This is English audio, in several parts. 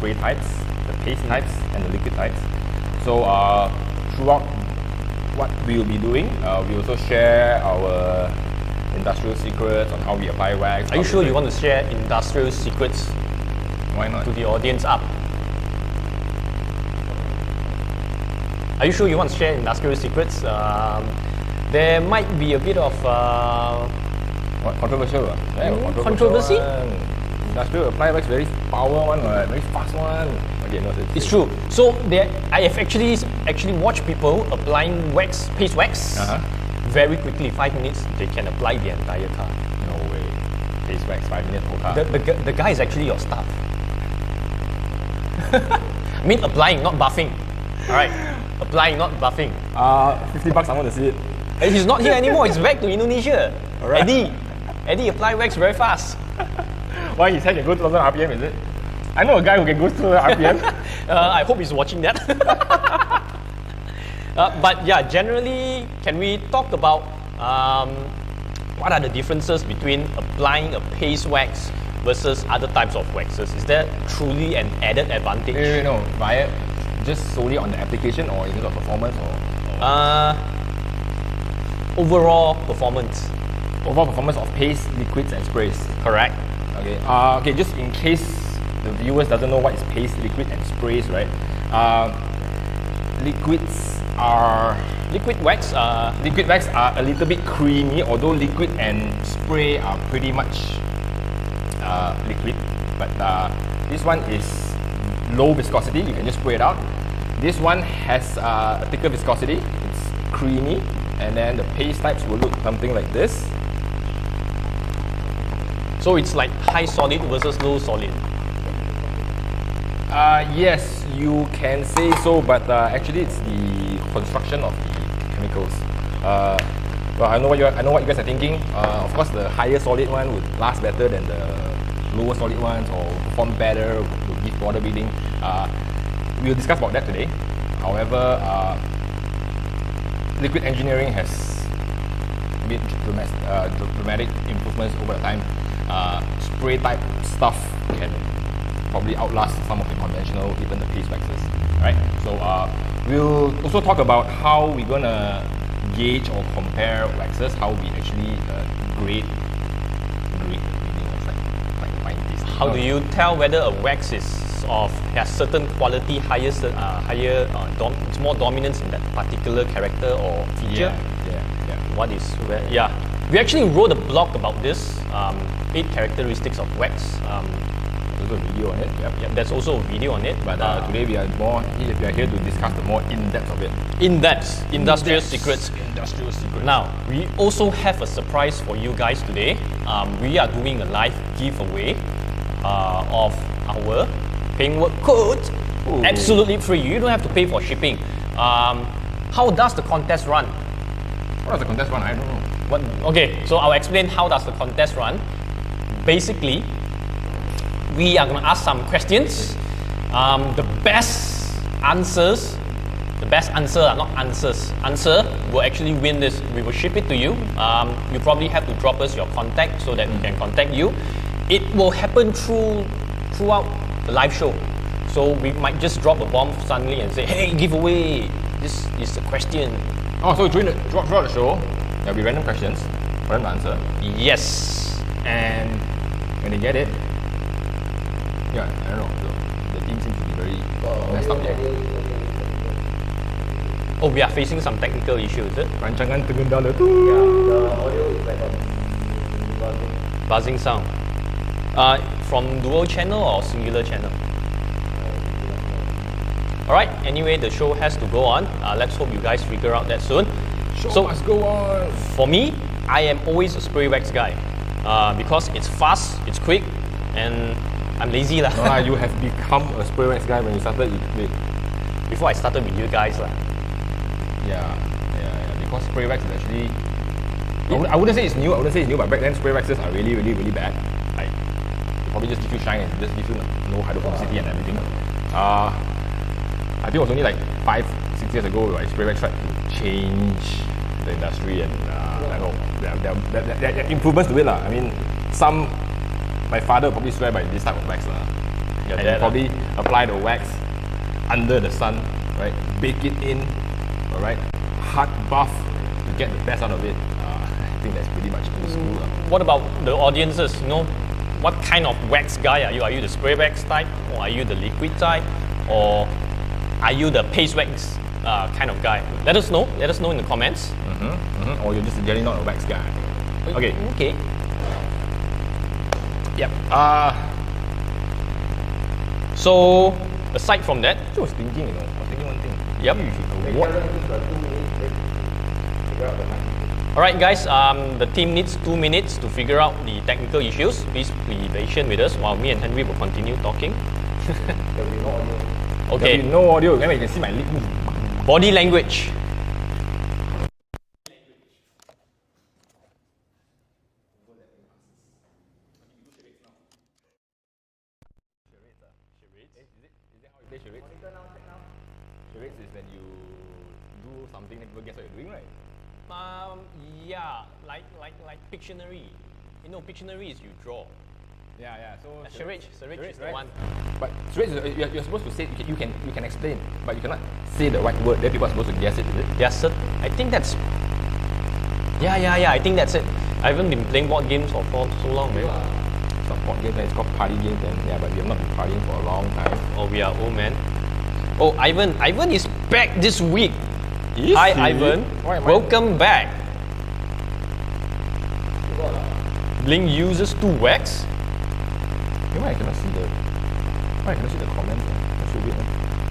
spray types, the paste types, and the liquid types. So throughout what we will be doing, we also share our industrial secrets on how we apply wax. Are you sure you want to share industrial secrets? Why not? To the audience up. Are you sure you want to share industrial secrets? There might be a bit of what, controversial? Yeah, controversy? Industrial apply wax very power one, very fast one. Okay, no, it's true. So I have actually watched people applying wax, paste wax, very quickly. 5 minutes, they can apply the entire car. No way. Paste wax, 5 minutes whole car. The guy is actually your staff. I mean applying, not buffing. Alright. Applying, not buffing. $50, I want to see it. And he's not here anymore, he's back to Indonesia. Alright. Eddie apply wax very fast. Why his head can go 2000 RPM, is it? I know a guy who can go 2000 RPM. I hope he's watching that. But yeah, generally, can we talk about what are the differences between applying a paste wax versus other types of waxes? Is there truly an added advantage? No, via just solely on the application, or is it a performance, or? Overall performance. Overall performance of paste, liquids, and sprays. Correct. Okay. Okay. Just in case the viewers doesn't know what is paste, liquid, and sprays, right? Liquid wax are a little bit creamy, although liquid and spray are pretty much liquid. But this one is low viscosity. You can just spray it out. This one has a thicker viscosity. It's creamy, and then the paste types will look something like this. So it's like high solid versus low solid. Yes, you can say so, but actually it's the construction of the chemicals. Well, I know what you guys are thinking. Of course, the higher solid one would last better than the lower solid ones, or perform better, will give water breathing. We'll discuss about that today. However, liquid engineering has made dramatic improvements over the time. Spray type stuff can probably outlast some of the conventional, even the paste waxes. Right? So we'll also talk about how we're gonna gauge or compare waxes, how we actually grade. How do you tell whether a wax has certain quality, it's more dominance in that particular character or feature? Yeah. What is where? Yeah. We actually wrote a blog about this. 8 characteristics of wax. There's also a video on it. Yep. There's also a video on it. But today we are here to discuss the more in-depth of it. In-depth, industrial secrets. Industrial secrets. Now, we also have a surprise for you guys today. We are doing a live giveaway of our paying work code. Ooh. Absolutely free. You don't have to pay for shipping. How does the contest run? What does the contest run? I don't know. Okay, so I'll explain how does the contest run. Basically, we are going to ask some questions. The best answer will actually win this. We will ship it to you. You probably have to drop us your contact so that we can contact you. It will happen throughout the live show. So we might just drop a bomb suddenly and say, hey, giveaway, this is a question. Oh, so throughout the show, there'll be random questions for them to answer. Yes. And when they get it, yeah, I don't know, the team seems to be very messed up there. Oh, we are facing some technical issues, is it? Rancangan tergendala tu. Yeah, the audio is like buzzing sound. From dual channel or singular channel? Alright, anyway, the show has to go on. Let's hope you guys figure out that soon. Show must go on. For me, I am always a spray wax guy. Because it's fast, it's quick, and I'm lazy lah. No, you have become a spray wax guy when you started with... Before I started with you guys lah. Yeah. Because spray wax is actually... I wouldn't say it's new, but back then spray waxes are really, really, really bad. Like, they probably just give you shine and just give you no hydrophobicity and everything. I think it was only like 5-6 years ago like spray wax tried to change the industry, and I don't know, there are improvements to it lah. I mean, my father would probably swear by this type of wax lah. Your and dad, you probably apply the wax under the sun, right? Bake it in, all right? Hard buff to get the best out of it. I think that's pretty much old school. What about the audiences? You know, what kind of wax guy are you? Are you the spray wax type, or are you the liquid type, or are you the paste wax kind of guy? Let us know. Let us know in the comments. Or you're just generally not a wax guy. Okay. Okay. Yep. So aside from that, I was thinking, I was thinking one thing. Yep. Maybe we should What? award. 2 minutes, figure out the mic. all right, guys. The team needs 2 minutes to figure out the technical issues. Please be patient with us while me and Henry will continue talking. There will be no audio. Okay. There'll be no audio. Then you can see my lip move. Body language. Is it how you play charades? Charades is when you do something and people guess what you're doing, right? Yeah, like Pictionary. You know, Pictionary is you draw. Yeah. So Charades is the right? one. But charades, you're supposed to say you can explain, but you cannot say the right word. Then people are supposed to guess it. Is it? Yes, sir. I think that's. Yeah. I think that's it. I haven't been playing board games for so long, man. It's not board games. It's called party games. And yeah, but we have not been partying for a long time. Oh, we are old man. Oh, Ivan. Ivan is back this week. Is Hi, he? Ivan. Why am I- Welcome back. Link uses 2 wax. Why I cannot see the? Why I cannot see the comments? That's so weird.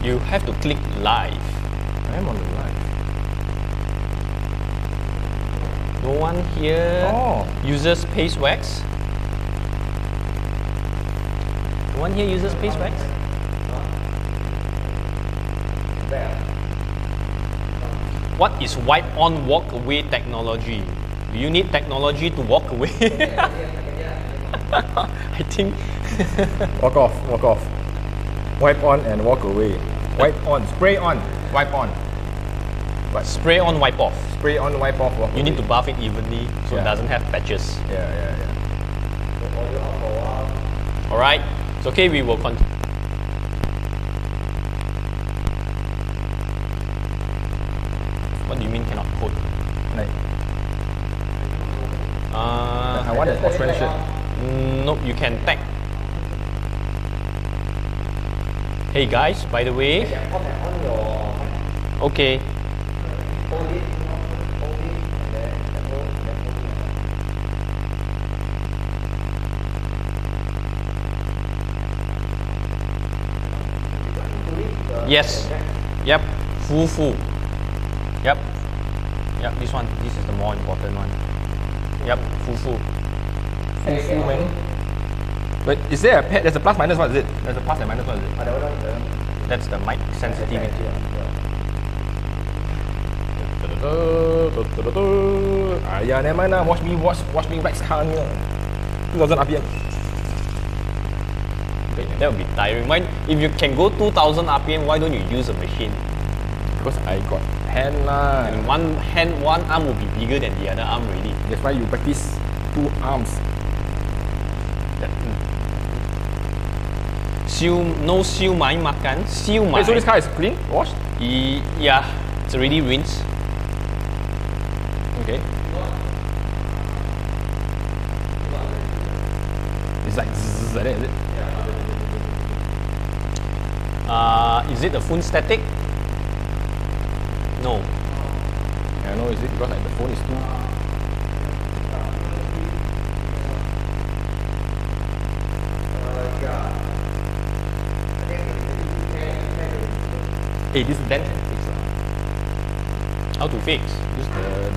You have to click live. I am on the line. No one here Oh. uses paste wax. No one here uses paste wax. What is wipe on walk away technology? Do you need technology to walk away? I think Walk off. Wipe on and walk away. Wipe on. Spray on. Wipe on. spray on, wipe off. Spray on, wipe off. Walk You away. need to buff it evenly so it Yeah. doesn't have patches. Yeah. Alright, it's okay, we will continue. What do you mean cannot code? Like, I want an Australian shirt. Nope, you can tag. Hey guys, by the way, On your okay, hold it, and then hold it. yes, yep, full, yep, this one, this is the more important one, yep, full. Full, man. But is there a there's a plus minus one, is it? There's a plus and minus one, is it? That one, That's the mic sensitivity. Yeah, never mind lah. Watch me wax car ni lah. 2000 RPM. That would be tiring. Why, if you can go 2000 RPM, why don't you use a machine? Because I got hand lah. And one arm will be bigger than the other arm already. That's why you practice 2 arms. No siu mai makan, siu mai. Wait, so this car is clean? Washed? Yeah, it's already rinsed. Okay. It's like zzz, like that, is it? Is it the phone static? No. Yeah, no, is it because like the phone is too... Hey, this dent can fix lah. How to fix? Just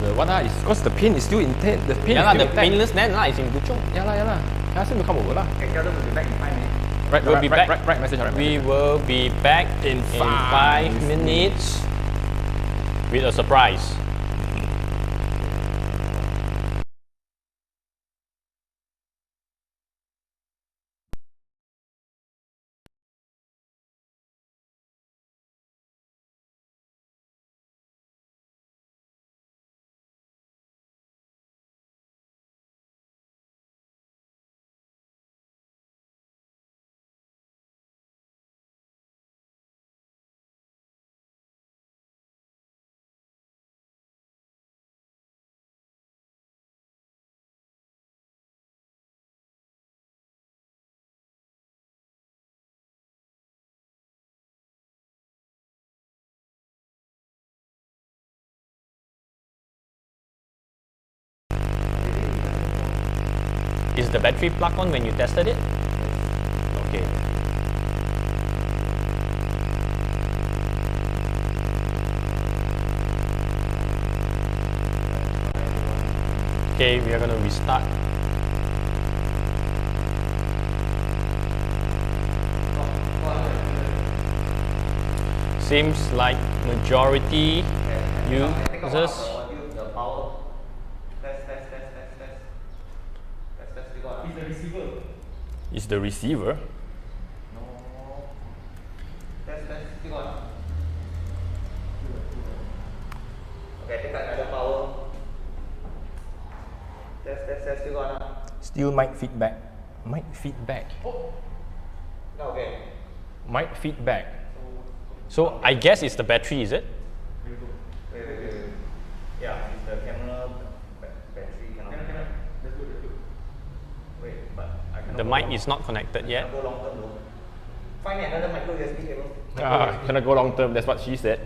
the what is because the pin is still intact. The pin Yeah lah, is still the intact. painless net lah is in Puchong. Yeah lah. Ask him to come over lah. Tell them to be back in 5 minutes. Right, We'll be back. Right, message. Right, We message. will be back In in 5 5 minutes with a surprise. Is the battery plug on when you tested it? Okay. Okay, we are going to restart. Seems like majority users. The power. Test. It's the receiver. Is the receiver? No. Test. Still on. Okay, take another power. Test. Still on. Still mic feedback. Mic feedback. Okay. Mic feedback. So I guess it's the battery, is it? Wait. Yeah, it's the camera battery cannot. That's good. Wait, but I cannot. The go mic long. is not connected yet. Go long term though. Find another micro USB cable. Cannot go long term, that's what she said.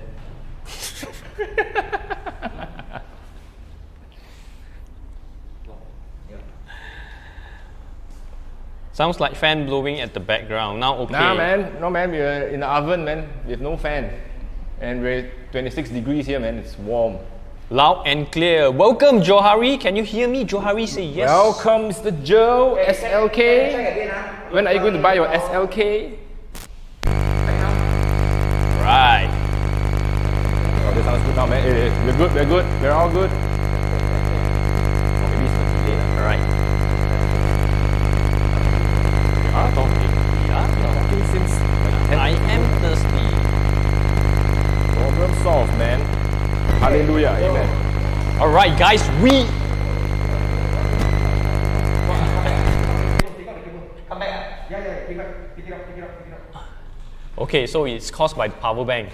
Sounds like fan blowing at the background. Now okay. Nah, man. No, man. We're in the oven, man. We have no fan. And we're 26 degrees here, man. It's warm. Loud and clear. Welcome, Johari. Can you hear me? Johari, say yes. Welcome, Mr. Joe, SLK. Check again, When are you going to buy your SLK? Right. Oh, this sounds good now, man. We're good. We're all good. Oh, maybe it's a delay. Alright. Talking since like 10 I am thirsty. Problem solved, man. Hallelujah, amen. Alright, guys, we. Come back. Yeah. Pick it up. Okay, so it's caused by the power bank.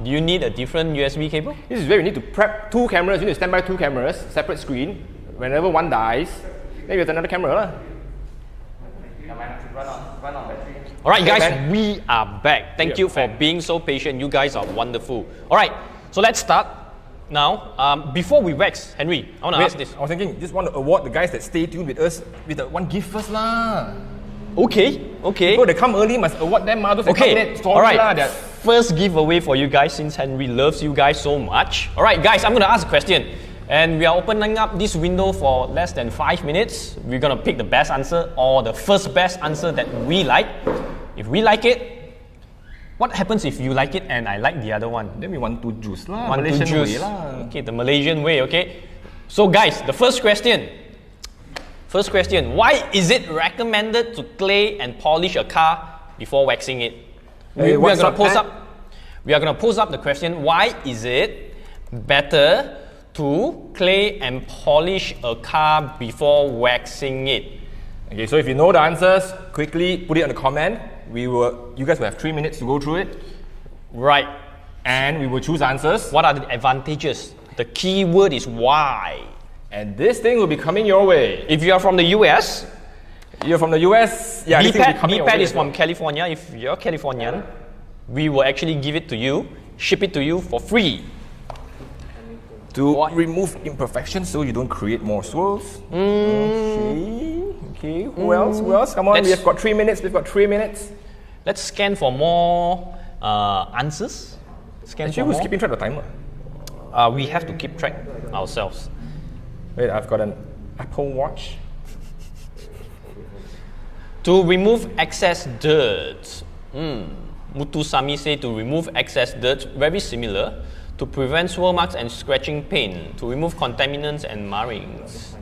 Do you need a different USB cable? This is where we need to prep two cameras. You need to stand by two cameras, separate screen. Whenever one dies, maybe with another camera. Lah. Run on battery. Alright, guys, man. we are back. Thank you for being so patient. You guys are wonderful. Alright, so let's start now. Before we wax, Henry, I want to ask this. I was thinking, just want to award the guys that stay tuned with us with the one gift first lah. Okay. People that come early must award them. Those that come late, sorry Alright. lah. First giveaway for you guys since Henry loves you guys so much. Alright, guys, I'm going to ask a question. And we are opening up this window for less than 5 minutes. We're going to pick the best answer or the first best answer that we like. If we like it, what happens if you like it and I like the other one? Then we want to juice lah. Want to Malaysian juice. way lah. Okay, the Malaysian way, okay? So guys, the first question. Why is it recommended to clay and polish a car before waxing it? Hey, We are going what's to post up the question. Why is it better to clay and polish a car before waxing it? Okay, so if you know the answers, quickly put it in the comment. You guys will have 3 minutes to go through it, Right. and we will choose answers. What are the advantages? The key word is why. And this thing will be coming your way. If you are from the US, You're from the US, yeah. this thing will be coming your BPAD way is as well. from California. If you're Californian, we will actually give it to you, ship it to you for free. To remove imperfections so you don't create more swirls. Okay. Who else? Come on, we've got 3 minutes. Let's scan for more answers. Actually, who's keeping track of the timer? We have to keep track ourselves. Wait, I've got an Apple Watch. To remove excess dirt. Mutusami say to remove excess dirt, very similar. To prevent swirl marks and scratching pain. To remove contaminants and markings.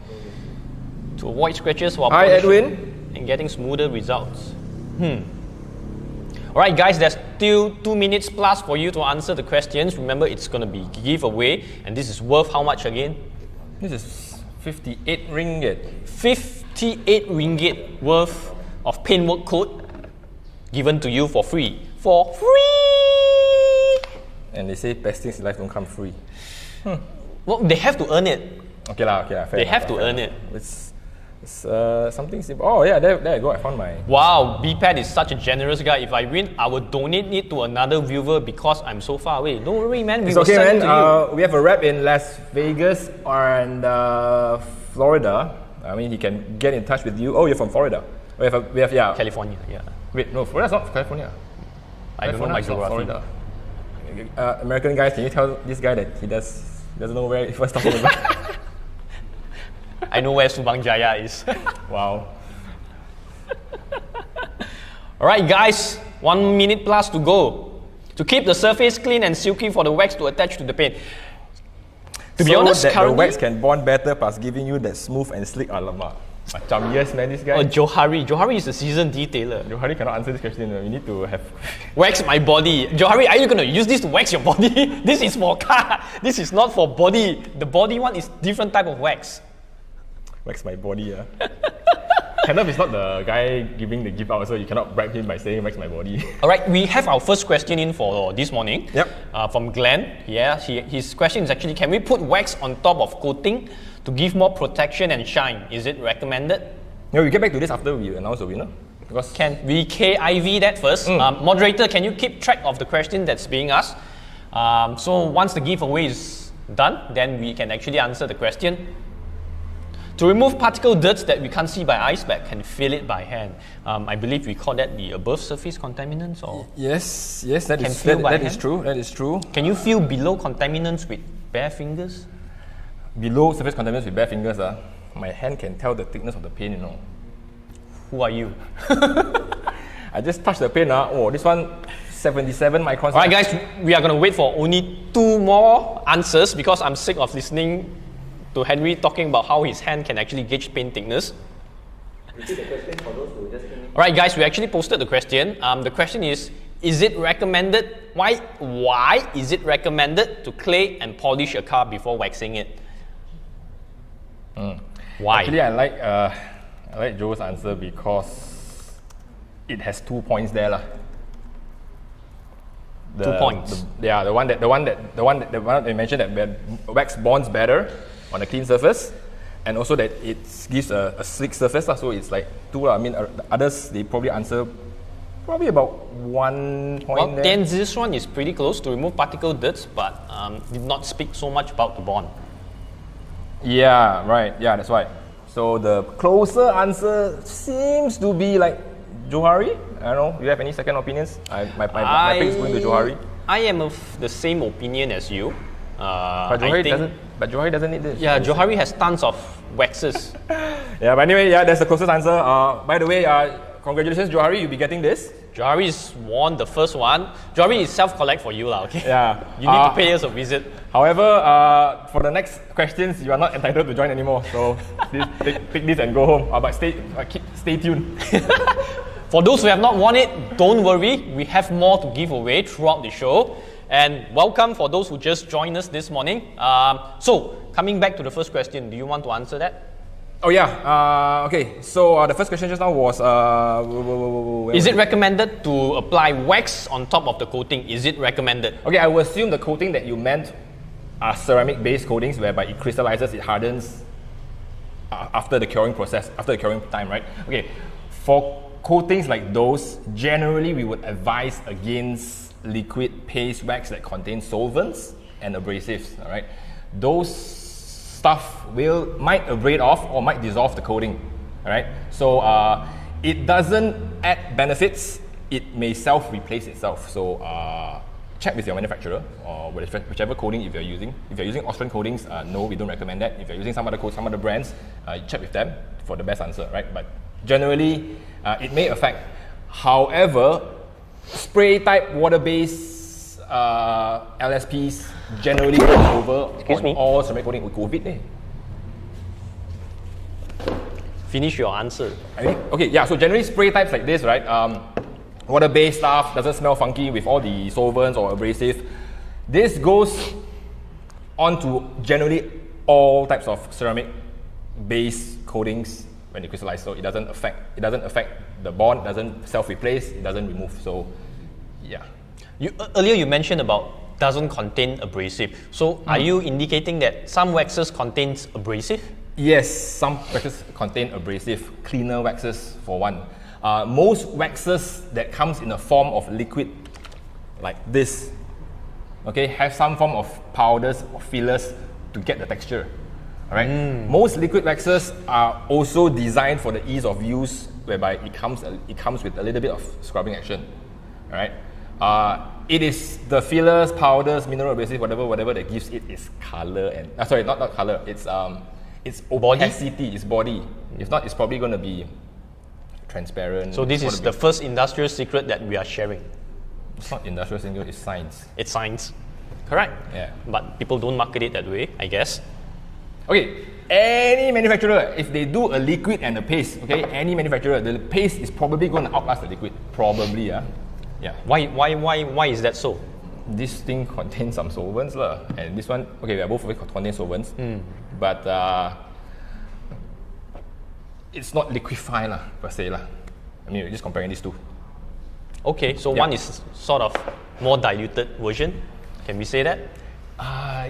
To avoid scratches while Hi, polishing Edwin. and getting smoother results. Alright guys, there's still 2 minutes plus for you to answer the questions. Remember, it's going to be giveaway, and this is worth how much again? This is 58 ringgit. 58 ringgit worth of paintwork code given to you for free. For free! And they say best things in life don't come free. Well, they have to earn it. Okay lah. They have to earn it. It's something simple. Oh yeah, there you go. I found my. Wow, BPAD is such a generous guy. If I win, I will donate it to another viewer because I'm so far away. Don't worry, man. It's okay, man. We have a rep in Las Vegas and Florida. I mean, he can get in touch with you. Oh, you're from Florida. We have yeah. California, yeah. Wait, no, Florida's not California. I don't know my California's not geography. Florida. American guys, can you tell this guy that he doesn't know where he was talking about? I know where Subang Jaya is. Wow. Alright guys, 1 minute plus to go. To keep the surface clean and silky for the wax to attach to the paint. To be honest, that currently... the wax can bond better plus giving you that smooth and slick alamak. Macam yes man, this guy. Johari. Johari is a seasoned detailer. Johari cannot answer this question. You need to have... Wax my body. Johari, are you going to use this to wax your body? This is for car. This is not for body. The body one is different type of wax. Wax my body, yeah. Kenneth is not the guy giving the gift out, so you cannot bribe him by saying wax my body. Alright, we have our first question in for this morning. Yep. From Glenn. Yeah, his question is actually, can we put wax on top of coating to give more protection and shine? Is it recommended? No, we get back to this after we announce the winner. Because Can we KIV that first? Moderator, can you keep track of the question that's being asked? So once the giveaway is done, then we can actually answer the question. To remove particle dirt that we can't see by eyes but can feel it by hand. I believe we call that the above surface contaminants, or yes, that Can is feel by that is hand? true. That is true. can you feel below contaminants with bare fingers? Below surface contaminants with bare fingers, my hand can tell the thickness of the paint, you know. Who are you? I just touched the paint, oh, this one 77 microns. Alright guys, we are going to wait for only 2 more answers because I'm sick of listening to Henry talking about how his hand can actually gauge paint thickness. Repeat the question for those who just came in. Alright guys, we actually posted the question. The question is it recommended, why is it recommended to clay and polish a car before waxing it? Why? Actually, I like Joe's answer because it has 2 points there, lah. 2 points. The one that they mentioned that wax bonds better on a clean surface, and also that it gives a slick surface, lah. So it's like 2. I mean, the others they probably answer about 1 point Well, there. then this one is pretty close to remove particle dirt, but did not speak so much about the bond. Yeah, right. Yeah, that's right. So the closer answer seems to be like Johari. I don't know. Do you have any second opinions? My pick is going to Johari. I am of the same opinion as you. But I Johari doesn't need this. Yeah, Johari has tons of waxes. Yeah, but anyway, yeah, that's the closest answer. By the way, congratulations, Johari. You'll be getting this. Johari's won the first one. Johari is self-collect for you, lah. Okay. Yeah. You need to pay us a visit. However, for the next questions, you are not entitled to join anymore. So take this and go home. But stay tuned. For those who have not won it, don't worry. We have more to give away throughout the show. And welcome for those who just joined us this morning. So, coming back to the first question, do you want to answer that? Oh yeah. Okay. So the first question just now was Is it recommended to apply wax on top of the coating? Is it recommended? Okay, I will assume the coating that you meant are ceramic-based coatings whereby it crystallizes, it hardens after the curing process, after the curing time, right? Okay, for coatings like those, generally we would advise against liquid paste wax that contains solvents and abrasives, all right? Those stuff might abrade off or might dissolve the coating, all right? So it doesn't add benefits, it may self-replace itself. So check with your manufacturer or whichever coating if you're using. If you're using Austrian coatings, no, we don't recommend that. If you're using some other brands, check with them for the best answer, right? But generally, it may affect. However, spray type water-based LSPs generally go over on all ceramic coating with COVID. Finish your answer. Okay, yeah, so generally spray types like this, right? Water-based stuff, doesn't smell funky with all the solvents or abrasive. This goes on to generally all types of ceramic-based coatings when they crystallize. So it doesn't affect the bond, doesn't self-replace, it doesn't remove. So yeah. Earlier you mentioned about doesn't contain abrasive. So are you indicating that some waxes contains abrasive? Yes, some waxes contain abrasive, cleaner waxes for one. Most waxes that comes in a form of liquid like this, okay, have some form of powders or fillers to get the texture. All right. Most liquid waxes are also designed for the ease of use, whereby it comes with a little bit of scrubbing action. All right. It is the fillers, powders, mineral abrasives, whatever that gives it its color and sorry, not color. It's opacity, its body. If not, it's probably going to be transparent. So this is the first industrial secret that we are sharing. It's not industrial secret. It's science. It's science. Correct. Yeah. But people don't market it that way, I guess. Okay, any manufacturer, if they do a liquid and a paste, okay, any manufacturer, the paste is probably going to outlast the liquid. Probably, yeah. Why is that so? This thing contains some solvents, and this one, okay, we are both of it contain solvents, but it's not liquefied per se. I mean, we're just comparing these two. Okay, so one is sort of more diluted version. Can we say that?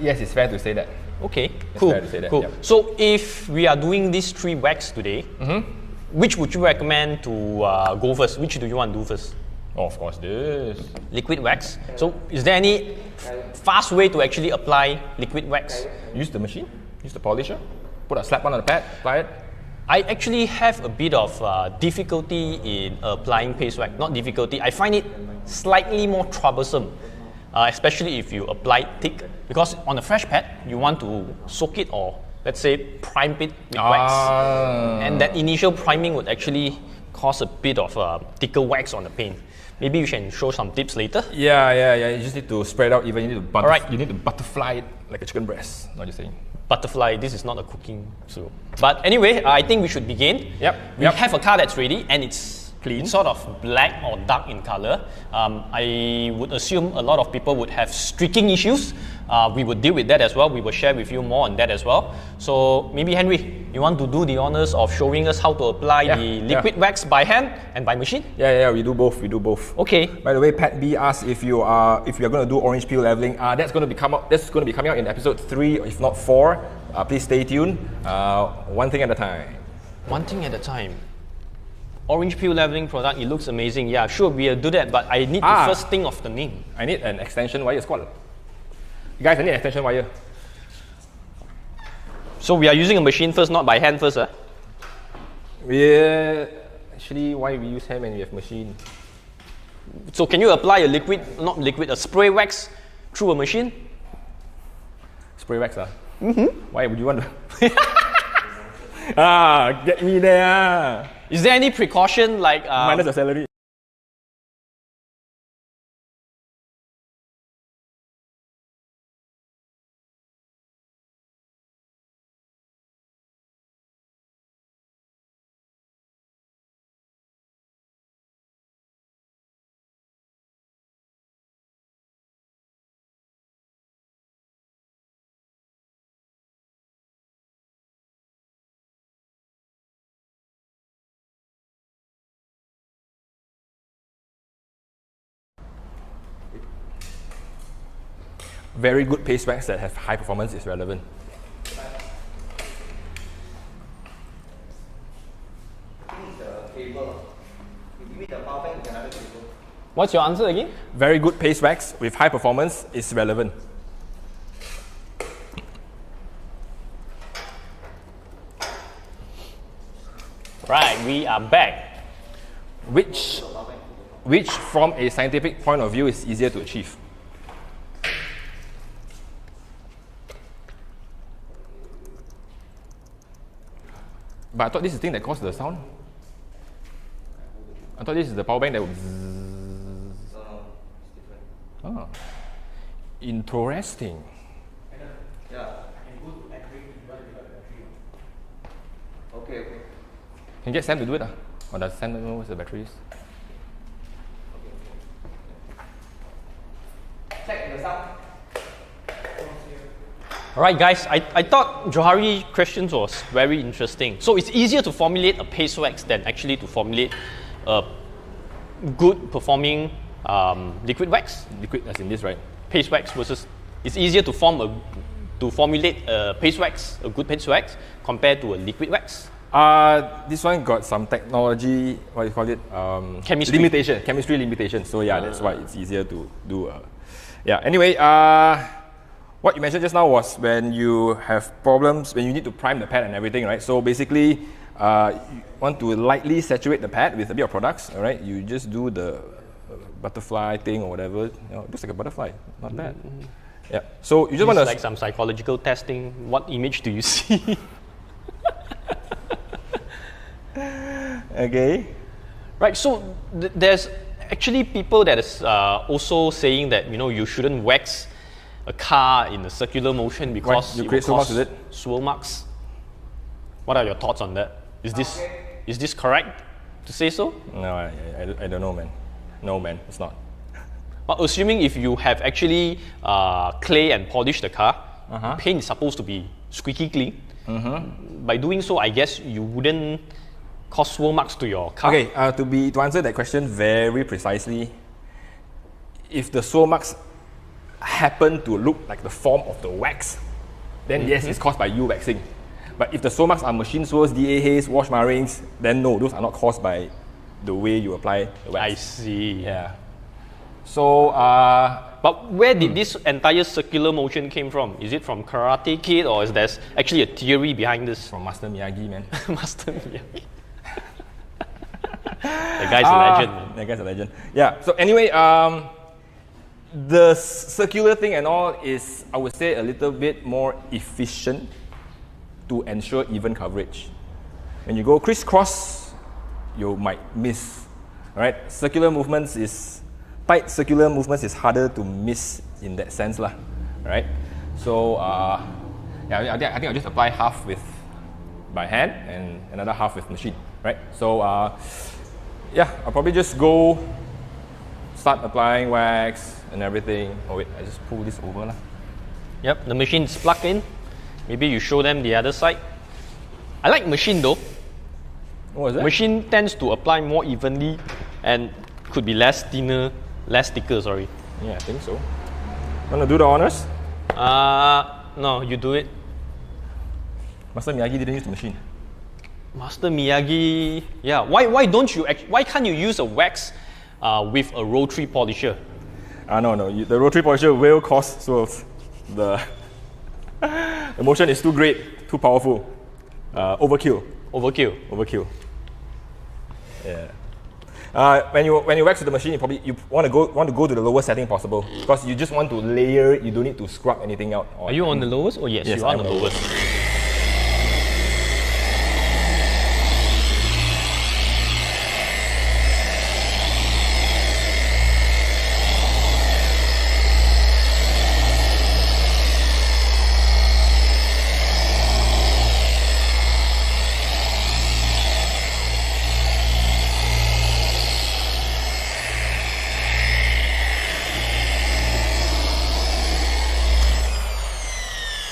Yes, it's fair to say that. Okay, It's cool. fair to say that, Cool. yep. So if we are doing these 3 wax today, which would you recommend to go first? Which do you want to do first? Oh, of course, this. Liquid wax. So is there any fast way to actually apply liquid wax? Use the machine, use the polisher, put a slap on the pad, apply it. I actually have a bit of difficulty in applying paste wax. Not difficulty, I find it slightly more troublesome, especially if you apply it thick. Because on a fresh pad, you want to soak it or let's say prime it with wax. And that initial priming would actually cause a bit of thicker wax on the paint. Maybe you can show some tips later. Yeah. You just need to spread out even. You need to butterfly it like a chicken breast. Not just saying. Butterfly, this is not a cooking show. But anyway, I think we should begin. We have a car that's ready and it's clean, sort of black or dark in color. I would assume a lot of people would have streaking issues. We would deal with that as well. We will share with you more on that as well. So maybe Henry, you want to do the honors of showing us how to apply the liquid wax by hand and by machine? Yeah, we do both. Okay. By the way, Pat B asked if you are going to do orange peel leveling. That's going to be coming out in episode 3, if not 4. Please stay tuned. One thing at a time. One thing at a time. Orange peel leveling product, it looks amazing. Yeah, sure, we'll do that, but I need to first think of the name. I need an extension wire. Guys, I need an extension wire. So we are using a machine first, not by hand first, huh? Yeah, actually, why we use hand when we have machine? So can you apply a spray wax through a machine? Spray wax, Why would you want to? Get me there. Is there any precaution like... minus the salary. Very good paste wax that have high performance is relevant. What's your answer again? Very good paste wax with high performance is relevant. Right, we are back. Which from a scientific point of view is easier to achieve? But I thought this is the thing that caused the sound. I thought this is the power bank that would zzz. Oh. Interesting. Okay. Can you get Sam to do it? Or does Sam know what's the batteries? Check the sound. Alright guys, I thought Johari questions was very interesting. So it's easier to formulate a paste wax than actually to formulate a good performing liquid wax? Liquid as in this, right? Paste wax versus... It's easier to formulate a paste wax, a good paste wax, compared to a liquid wax? This one got some technology, what do you call it? Chemistry limitation. So yeah, that's why it's easier to do. Anyway, what you mentioned just now was when you have problems, when you need to prime the pad and everything, right? So basically, you want to lightly saturate the pad with a bit of products, all right? You just do the butterfly thing or whatever. You know, it looks like a butterfly, not bad. Yeah. So you just want to like some psychological testing. What image do you see? Okay. Right. So there's actually people that is also saying that you shouldn't wax a car in a circular motion because you it create will swirl marks cause with it? swirl marks. What are your thoughts on that? Is this correct to say so? No, I don't know, man. No, man, it's not. But assuming if you have actually clay and polished the car, paint is supposed to be squeaky clean. By doing so, I guess you wouldn't cause swirl marks to your car. Okay, to answer that question very precisely, if the swirl marks happen to look like the form of the wax, then yes, it's caused by you waxing. But if the swirl marks are machine swirls, DA haze, wash markings, then no, those are not caused by the way you apply the wax. I see. Yeah. So, But where did this entire circular motion came from? Is it from Karate Kid, or is there actually a theory behind this? from Master Miyagi, man. Master Miyagi. The guy's a legend, man. That guy's a legend. Yeah. So anyway, the circular thing and all is, I would say, a little bit more efficient to ensure even coverage. When you go crisscross, you might miss. Right? Tight circular movements is harder to miss in that sense, lah. Right? So yeah, I think I'll just apply half by hand and another half with machine. Right? So yeah, I'll probably just start applying wax and everything. Oh wait, I just pull this over lah. Yep, the machine is plugged in. Maybe you show them the other side. I like machine though. What was that? Machine tends to apply more evenly and could be less thicker, sorry. Yeah, I think so. Want to do the honors? No, you do it. Master Miyagi didn't use the machine. Master Miyagi, yeah. Why can't you use a wax with a rotary polisher? No. The rotary polisher will cause swirls. The motion is too great, too powerful. Overkill. Overkill. Yeah. When you wax with the machine, you want to go to the lowest setting possible because you just want to layer. You don't need to scrub anything out. Are you on the lowest? Oh yes, you are on the lowest.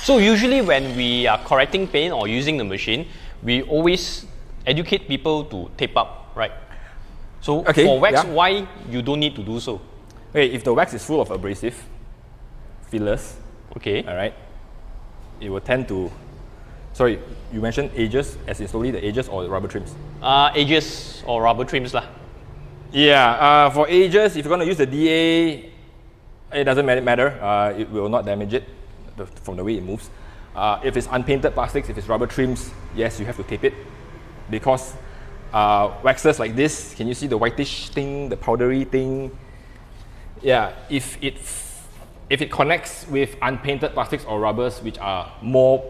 So usually when we are correcting paint or using the machine, we always educate people to tape up, right? So for wax, why you don't need to do so? Okay, if the wax is full of abrasive fillers, okay, all right, it will tend to. Sorry, you mentioned edges, as in solely the edges or the rubber trims? Edges or rubber trims lah. Yeah, for edges, if you're going to use the DA, it doesn't matter. It will not damage it from the way it moves. If it's unpainted plastics, if it's rubber trims, yes, you have to tape it because waxes like this, can you see the whitish thing, the powdery thing? Yeah, if it connects with unpainted plastics or rubbers which are more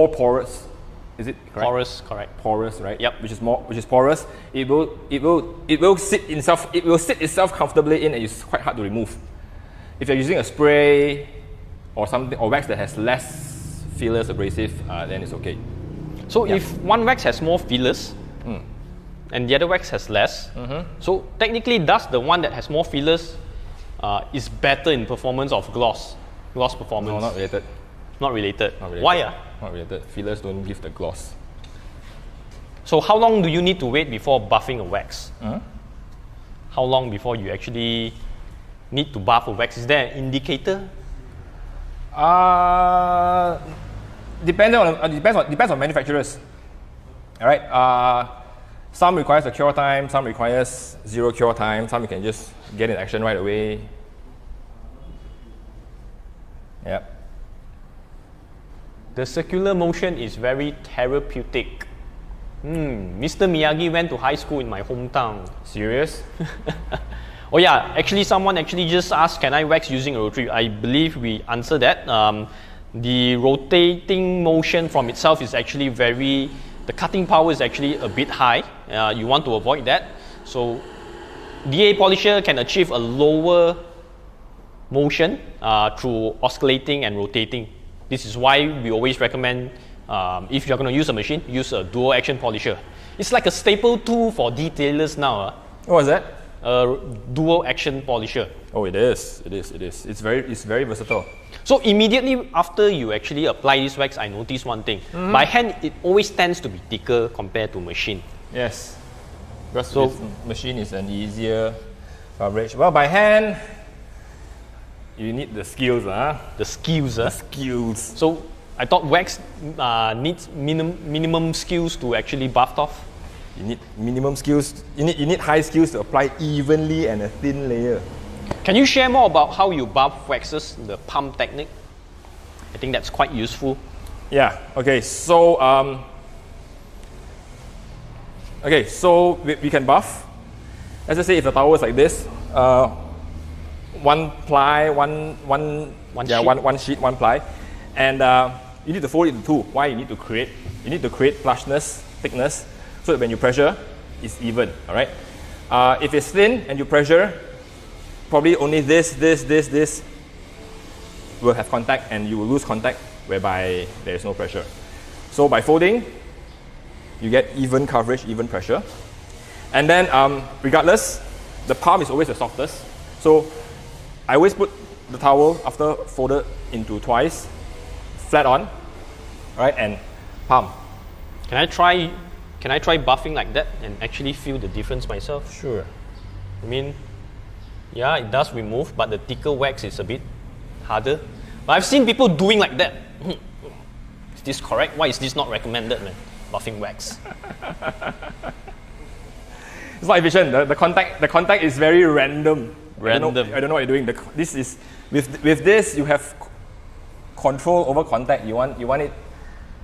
porous, is it correct? Porous, correct. Porous, right? Yep. Which is porous. It will sit itself comfortably in, and it's quite hard to remove. If you're using a spray or something, or wax that has less fillers, abrasive, then it's okay. So if one wax has more fillers and the other wax has less, so technically does the one that has more fillers is better in performance of gloss performance? No, not related. Not related. Not related. Why? Not related. Fillers don't give the gloss. So how long do you need to wait before buffing a wax? How long before you actually need to buff a wax? Is there an indicator? Depends on manufacturers. All right. Some requires a cure time, some requires zero cure time, some you can just get in action right away. Yep. The circular motion is very therapeutic. Mr. Miyagi went to high school in my hometown. Serious? Oh yeah, actually someone actually just asked, can I wax using a rotary? I believe we answered that. The rotating motion from itself is actually the cutting power is actually a bit high. You want to avoid that. So DA polisher can achieve a lower motion through oscillating and rotating. This is why we always recommend, if you're going to use a machine, use a dual action polisher. It's like a staple tool for detailers now. What was that? A dual action polisher. Oh, it is. It's very versatile. So immediately after you actually apply this wax, I noticed one thing. By hand, it always tends to be thicker compared to machine. Yes. Because machine is an easier coverage. Well, by hand, you need the skills. The skills. The skills. So I thought wax needs minimum skills to actually buff off. You need minimum skills. You need high skills to apply evenly and a thin layer. Can you share more about how you buff waxes, the pump technique? I think that's quite useful. Yeah. Okay. So we can buff. Let's just say if the towel is like this, one ply, one sheet, one ply, and you need to fold it into two. Why? You need to create flushness, thickness, so that when you pressure, it's even. All right. If it's thin and you pressure, probably only this will have contact, and you will lose contact, whereby there is no pressure. So by folding, you get even coverage, even pressure. And then regardless, the palm is always the softest. So I always put the towel after folded into twice, flat on, right, and palm. Can I try buffing like that and actually feel the difference myself? Sure. I mean, yeah, it does remove, but the thicker wax is a bit harder. But I've seen people doing like that. Is this correct? Why is this not recommended, man? Buffing wax. It's not efficient. The contact is very random. Random. I don't know what you're doing. This is with this you have control over contact. You want it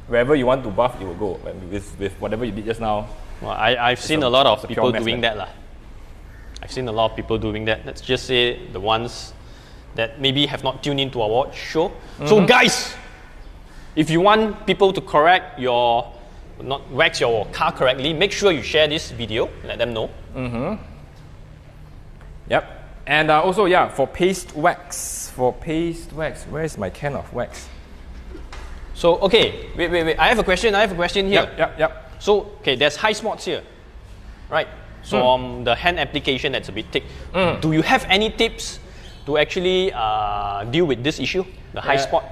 wherever you want to buff, it will go. With whatever you did just now. Well, I've seen a lot of people doing that. I've seen a lot of people doing that. Let's just say the ones that maybe have not tuned into our show. So guys, if you want people to wax your car correctly, make sure you share this video, let them know. Yep. And also, yeah, for paste wax, where is my can of wax? So, okay, wait. I have a question here. Yep. So, okay, there's high spots here, right? So, the hand application that's a bit thick. Do you have any tips to actually deal with this issue, the high spot?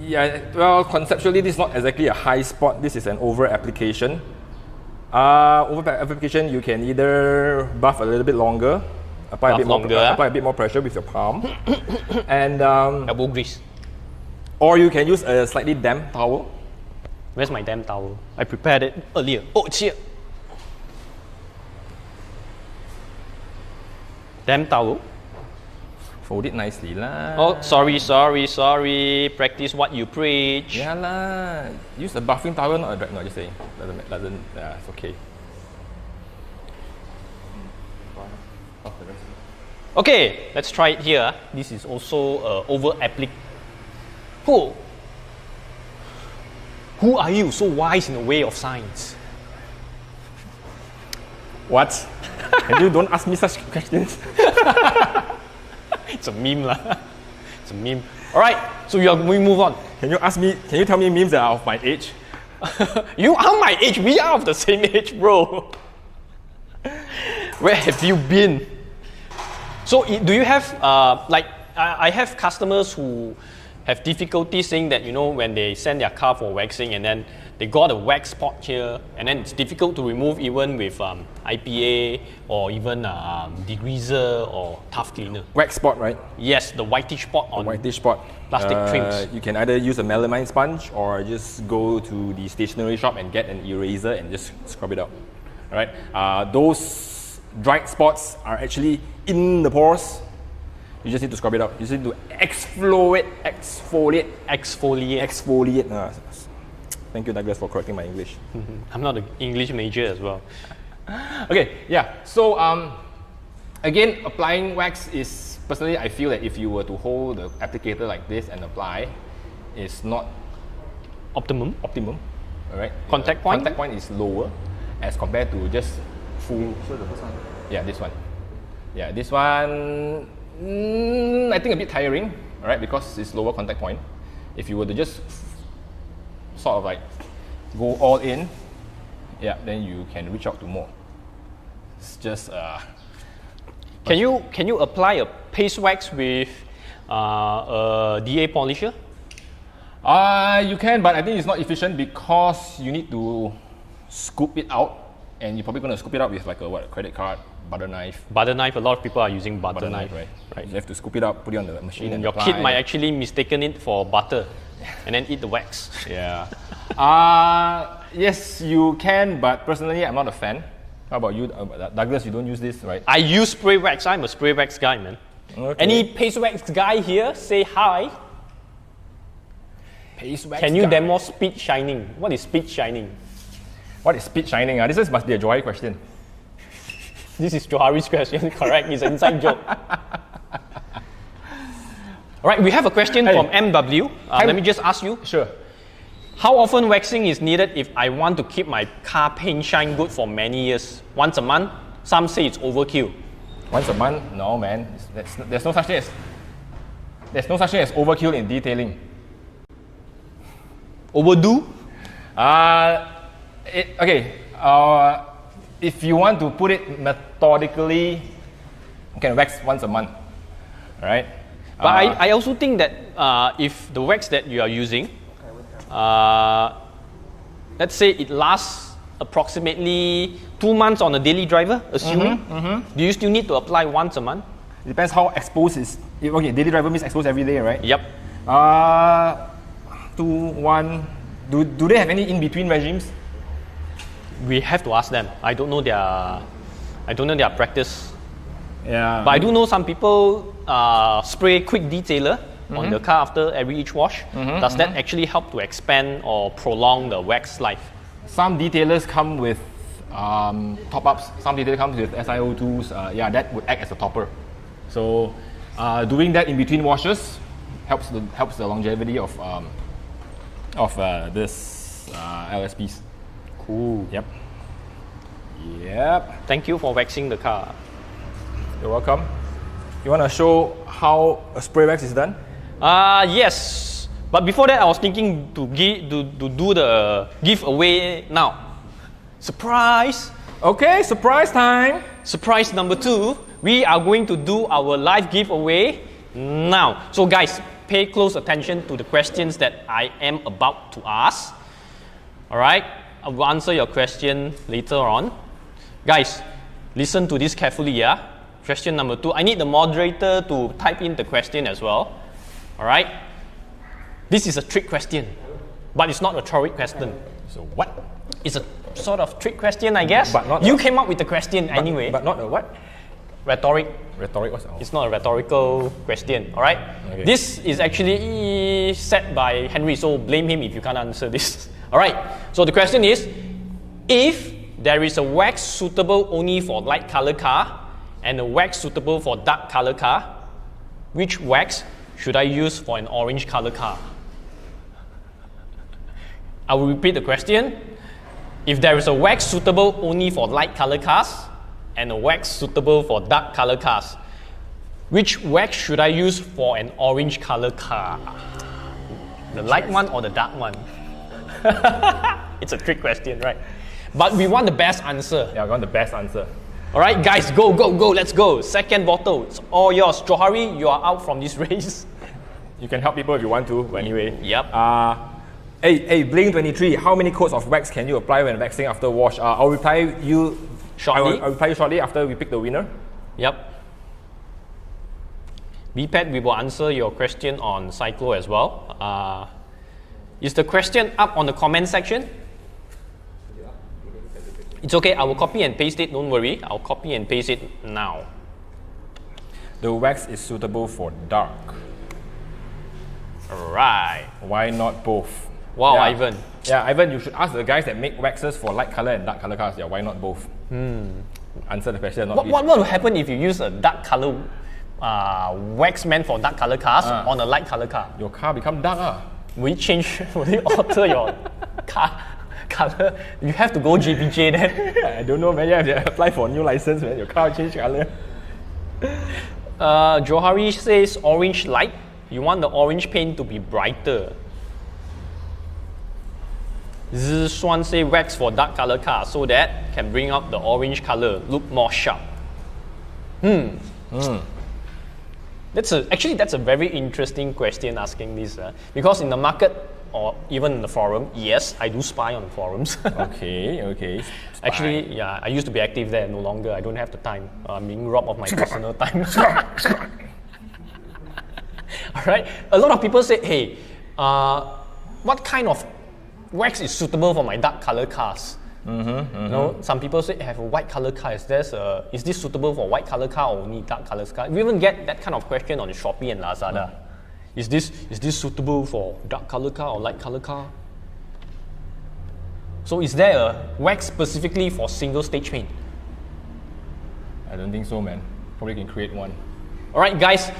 Yeah, well, conceptually, this is not exactly a high spot. This is an over application. Over application, you can either buff a little bit longer, apply a bit more pressure with your palm, and elbow grease. Or you can use a slightly damp towel. Where's my damp towel? I prepared it earlier. Oh, it's here. Damp towel. Fold it nicely lah. Oh, sorry. Practice what you preach. Yeah lah. Use a buffing towel, not a drag. No, just saying. Doesn't. Yeah, it's okay. Okay, let's try it here. This is also over applic. Who are you so wise in the way of science? What? And you don't ask me such questions. It's a meme lah. It's a meme. All right, so we move on. Can you tell me memes that are of my age? You are my age. We are of the same age, bro. Where have you been? So do you have I have customers who have difficulty saying that, when they send their car for waxing and then they got a wax spot here and then it's difficult to remove even with IPA or even degreaser or tough cleaner. Wax spot, right? Yes, the whitish spot on plastic trims. You can either use a melamine sponge or just go to the stationery shop and get an eraser and just scrub it out. All right? Those dried spots are actually in the pores. You just need to scrub it out. You just need to exfoliate. Thank you, Douglas, for correcting my English. I'm not an English major as well. Okay, yeah. So again, applying wax is, personally, I feel that if you were to hold the applicator like this and apply, it's not Optimum. All right. Contact point? Contact point is lower as compared to just full. So the first one. Yeah, this one. Yeah, this one. I think a bit tiring. All right, because it's lower contact point. If you were to just sort of like go all in, yeah, then you can reach out to more. It's just. Can you apply a paste wax with a DA polisher? You can, but I think it's not efficient because you need to scoop it out, and you're probably going to scoop it out with like a credit card, butter knife. Butter knife, a lot of people are using butter knife. Right. You have to scoop it out, put it on the machine, and your apply. kid might actually mistaken it for butter and then eat the wax. Yeah. Yes, you can, but personally, I'm not a fan. How about you, Douglas? You don't use this, right? I use spray wax. I'm a spray wax guy, man. Okay. Any paste wax guy here? Say hi. Paste wax. Can you guy. demo speed shining? What is speed shining? What is speed shining? This must be a Joy question. This is Johari's question, correct? It's an inside joke. All right, we have a question from MW. Let me just ask you. Sure. How often waxing is needed if I want to keep my car paint shine good for many years? Once a month? Some say it's overkill. Once a month? No, man. There's no such thing as overkill in detailing. Overdo? If you want to put it methodically, you can wax once a month, right? But I also think that if the wax that you are using, let's say it lasts approximately 2 months on a daily driver, assuming, do you still need to apply once a month? Depends how exposed is. Okay, daily driver means exposed every day, right? Yep. 2, 1. Do they have any in-between regimes? We have to ask them. I don't know their practice. Yeah. But I do know some people spray quick detailer on the car after each wash. Does that actually help to expand or prolong the wax life? Some detailers come with top-ups. Some detailers come with SiO2s. Yeah, that would act as a topper. So doing that in between washes helps the longevity of this LSPs. Cool. Yep. Thank you for waxing the car. You're welcome. You want to show how a spray wax is done? Yes. But before that, I was thinking to do the giveaway now. Surprise! Okay, surprise time. Surprise number 2. We are going to do our live giveaway now. So guys, pay close attention to the questions that I am about to ask. Alright? I will answer your question later on. Guys, listen to this carefully, yeah? Question number 2. I need the moderator to type in the question as well. Alright? This is a trick question, but it's not a rhetoric question. So what? It's a sort of trick question, I guess. But not you came up with the question anyway. But not a what? Rhetoric. Rhetoric was It's not a rhetorical question, alright? Okay. This is actually said by Henry, so blame him if you can't answer this. Alright, so the question is, if there is a wax suitable only for light color car and a wax suitable for dark color car, which wax should I use for an orange color car? I will repeat the question. If there is a wax suitable only for light color cars and a wax suitable for dark color cars, which wax should I use for an orange color car? The light one or the dark one? It's a trick question, right? But we want the best answer. Yeah, I want the best answer. Alright guys, go, let's go. Second bottle, it's all yours. Johari, you are out from this race. You can help people if you want to, anyway. Yep. Hey, Bling23, how many coats of wax can you apply when waxing after wash? I'll reply you Shortly. I'll reply you shortly after we pick the winner. Yep. BPAT, we will answer your question on Cyclo as well. Is the question up on the comment section? It's okay, I will copy and paste it, don't worry. I'll copy and paste it now. The wax is suitable for dark. Alright. Why not both? Wow, Yeah. Ivan. Yeah, Ivan, you should ask the guys that make waxes for light color and dark color cars. Yeah, why not both? Answer the question. Not What will happen if you use a dark color wax meant for dark color cars on a light color car? Your car become dark. Will it change? Will it alter your car color? You have to go JPJ then. I don't know, man. You have to apply for a new license, man. Your car will change color. Johari says orange light. You want the orange paint to be brighter. Zishuan say wax for dark color car so that can bring out the orange color, look more sharp. That's a very interesting question asking this, because in the market or even in the forum, yes, I do spy on forums. Okay. Actually, yeah, I used to be active there. No longer. I don't have the time. I'm being robbed of my personal time. All right. A lot of people say, "Hey, what kind of wax is suitable for my dark color cars?" You know, some people say, "I have a white color car. Is this suitable for white color car or only dark color car?" We even get that kind of question on Shopee and Lazada. Is this suitable for dark color car or light color car? So is there a wax specifically for single stage paint? I don't think so, man. Probably can create one. All right, guys,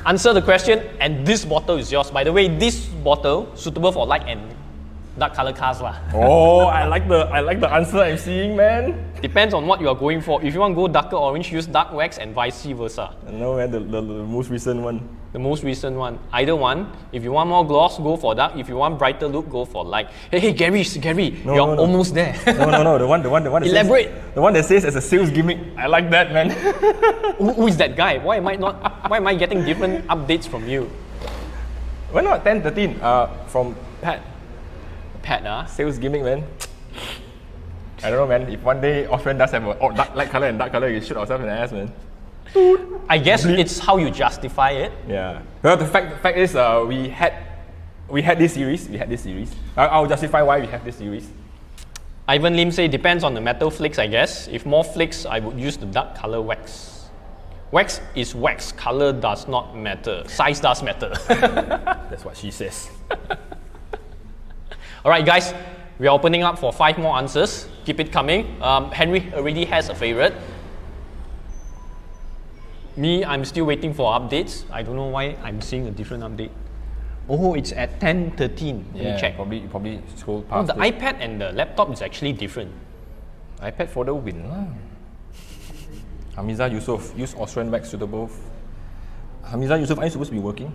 answer the question, and this bottle is yours. By the way, this bottle suitable for light and dark color cars lah. Oh, I like the answer I'm seeing, man. Depends on what you are going for. If you want to go darker orange, use dark wax and vice versa. No, man, the most recent one. The most recent one. Either one. If you want more gloss, go for dark. If you want brighter look, go for light. Hey, Gary, No, you're no. almost there. No, the one that Elaborate. Says, the one that says as a sales gimmick. I like that, man. Who is that guy? Why am I getting different updates from you? Why not 10, 13? From Pat. Pat, Sales gimmick, man. I don't know, man. If one day Austrian does have a light color and dark color, you shoot ourselves in the ass, man. I guess it's how you justify it. Yeah. Well, the fact is, we had this series. I'll justify why we have this series. Ivan Lim say depends on the metal flakes, I guess. If more flakes, I would use the dark color wax. Wax is wax. Color does not matter. Size does matter. That's what she says. All right, guys. We are opening up for 5 more answers. Keep it coming. Henry already has a favorite. Me, I'm still waiting for updates. I don't know why I'm seeing a different update. Oh, it's at 10:13. Let me check. Probably scroll Oh, past. the iPad and the laptop is actually different. iPad for the win lah. Hamiza Yusof, use Austrian wax suitable. Hamiza Yusof, are you supposed to be working?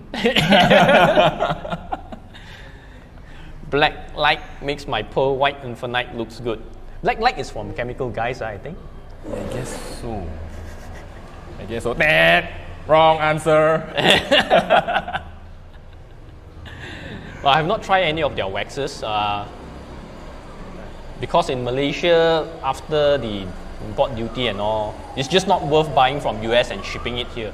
Black light makes my pearl white infinite looks good. Black light is from Chemical Guys, I think. Yeah, I guess so. Nah, wrong answer. Well, I have not tried any of their waxes because in Malaysia, after the import duty and all, it's just not worth buying from US and shipping it here.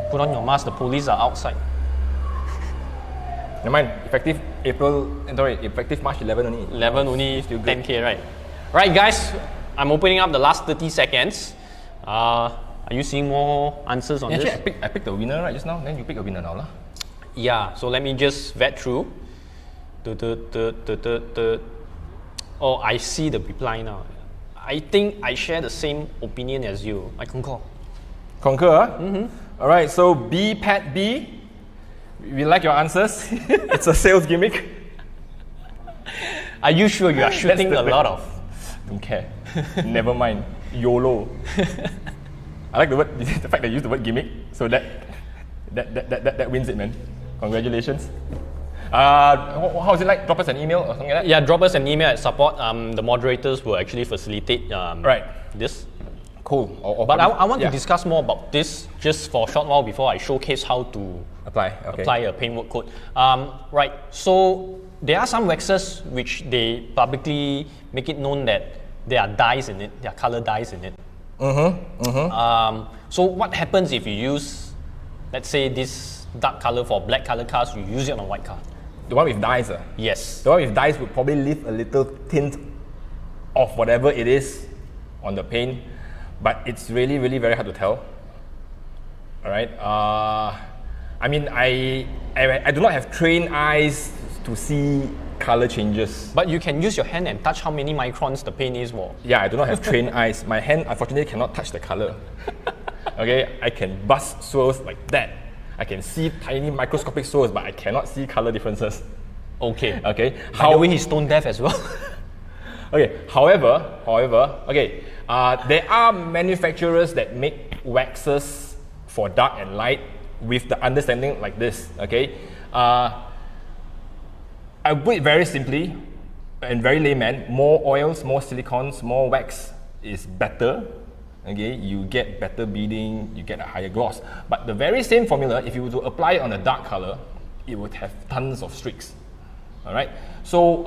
Put on your mask, the police are outside. Never mind, effective March 11 only. 11 only, Still good. 10K, right? Right, guys, I'm opening up the last 30 seconds. Are you seeing more answers on Actually, this? I picked the winner right just now, then you pick a winner now lah. Yeah, so let me just vet through. Oh, I see the reply now. I think I share the same opinion as you. I concur. Concur, huh? Mm-hmm. Alright, so B, Pat B. We like your answers. It's a sales gimmick. Are you sure you are shooting a lot of? Don't care. Never mind. YOLO. I like the fact that you use the word gimmick, so that wins it, man. Congratulations. How is it like? Drop us an email or something like that? Yeah, drop us an email at support. The moderators will actually facilitate this. Cool. But I want to discuss more about this just for a short while before I showcase how to apply a paintwork code. Right, so there are some waxes which they publicly make it known that there are dyes in it, there are color dyes in it. So what happens if you use, let's say, this dark color for black color cars, you use it on a white car? The one with dyes? Yes. The one with dyes would probably leave a little tint of whatever it is on the paint, but it's really, really very hard to tell. All right. I mean, I do not have trained eyes to see color changes. But you can use your hand and touch how many microns the paint is for. Yeah, I do not have trained eyes. My hand, unfortunately, cannot touch the color. Okay, I can bust swirls like that. I can see tiny microscopic swirls, but I cannot see color differences. Okay. Okay. By the way, he's stone deaf as well. Okay. However, okay, there are manufacturers that make waxes for dark and light with the understanding like this. Okay. I put it very simply, and very layman. More oils, more silicons, more wax is better. Okay, you get better beading, you get a higher gloss. But the very same formula, if you were to apply it on a dark color, it would have tons of streaks. All right, so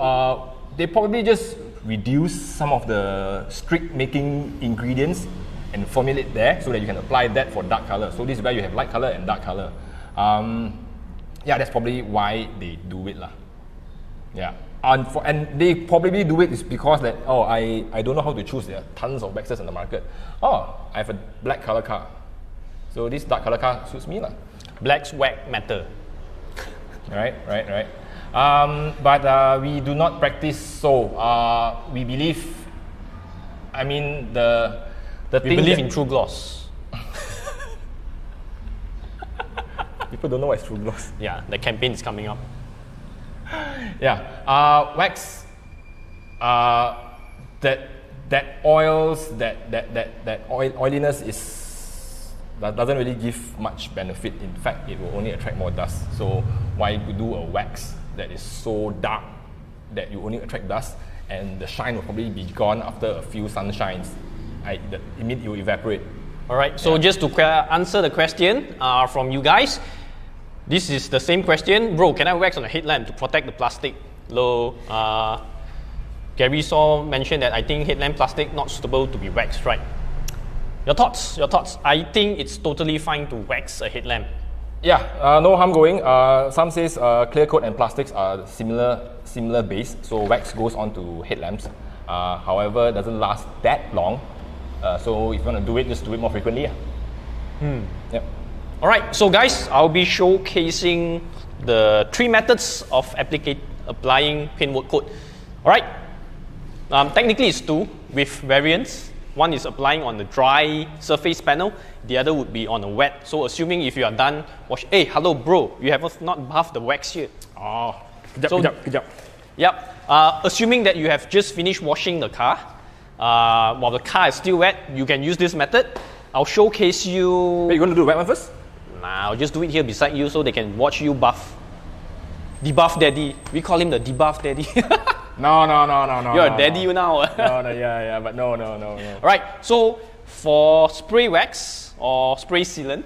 they probably just reduce some of the streak-making ingredients and formulate there so that you can apply that for dark color. So this is where you have light color and dark color. Yeah, that's probably why they do it lah. Yeah, and they probably do it is because that, oh, I don't know how to choose. There are tons of waxes in the market. Oh, I have a black color car, so this dark color car suits me lah. Black's wax matter. Right. But we do not practice so. We believe. I mean the We thing believe that in true gloss. people don't know what is true gloss. Yeah, the campaign is coming up. Yeah, wax. That oils, that oiliness doesn't really give much benefit. In fact, it will only attract more dust. So why you do a wax that is so dark that you only attract dust, and the shine will probably be gone after a few sunshines. It will evaporate. All right. So just to answer the question from you guys. This is the same question. Bro, can I wax on a headlamp to protect the plastic? Low. Gary Saw mentioned that I think headlamp plastic not suitable to be waxed, right? Your thoughts? I think it's totally fine to wax a headlamp. Yeah, no harm going. Some says clear coat and plastics are similar base, so wax goes on to headlamps. However, it doesn't last that long. So if you want to do it, just do it more frequently. Yep. Alright, so guys, I'll be showcasing the 3 methods of applying paintwork coat. Alright, technically it's 2 with variants. One is applying on the dry surface panel, the other would be on a wet. So assuming if you are done hey, hello bro, you have not buffed the wax yet. Oh, good job. Yep, assuming that you have just finished washing the car, while the car is still wet, you can use this method. I'll showcase you... Wait, you want to do the wet one first? Nah, I'll just do it here beside you so they can watch you buff. Debuff daddy. We call him the debuff daddy. No. You're a daddy now. Yeah, but no. Alright, so for spray wax or spray sealant,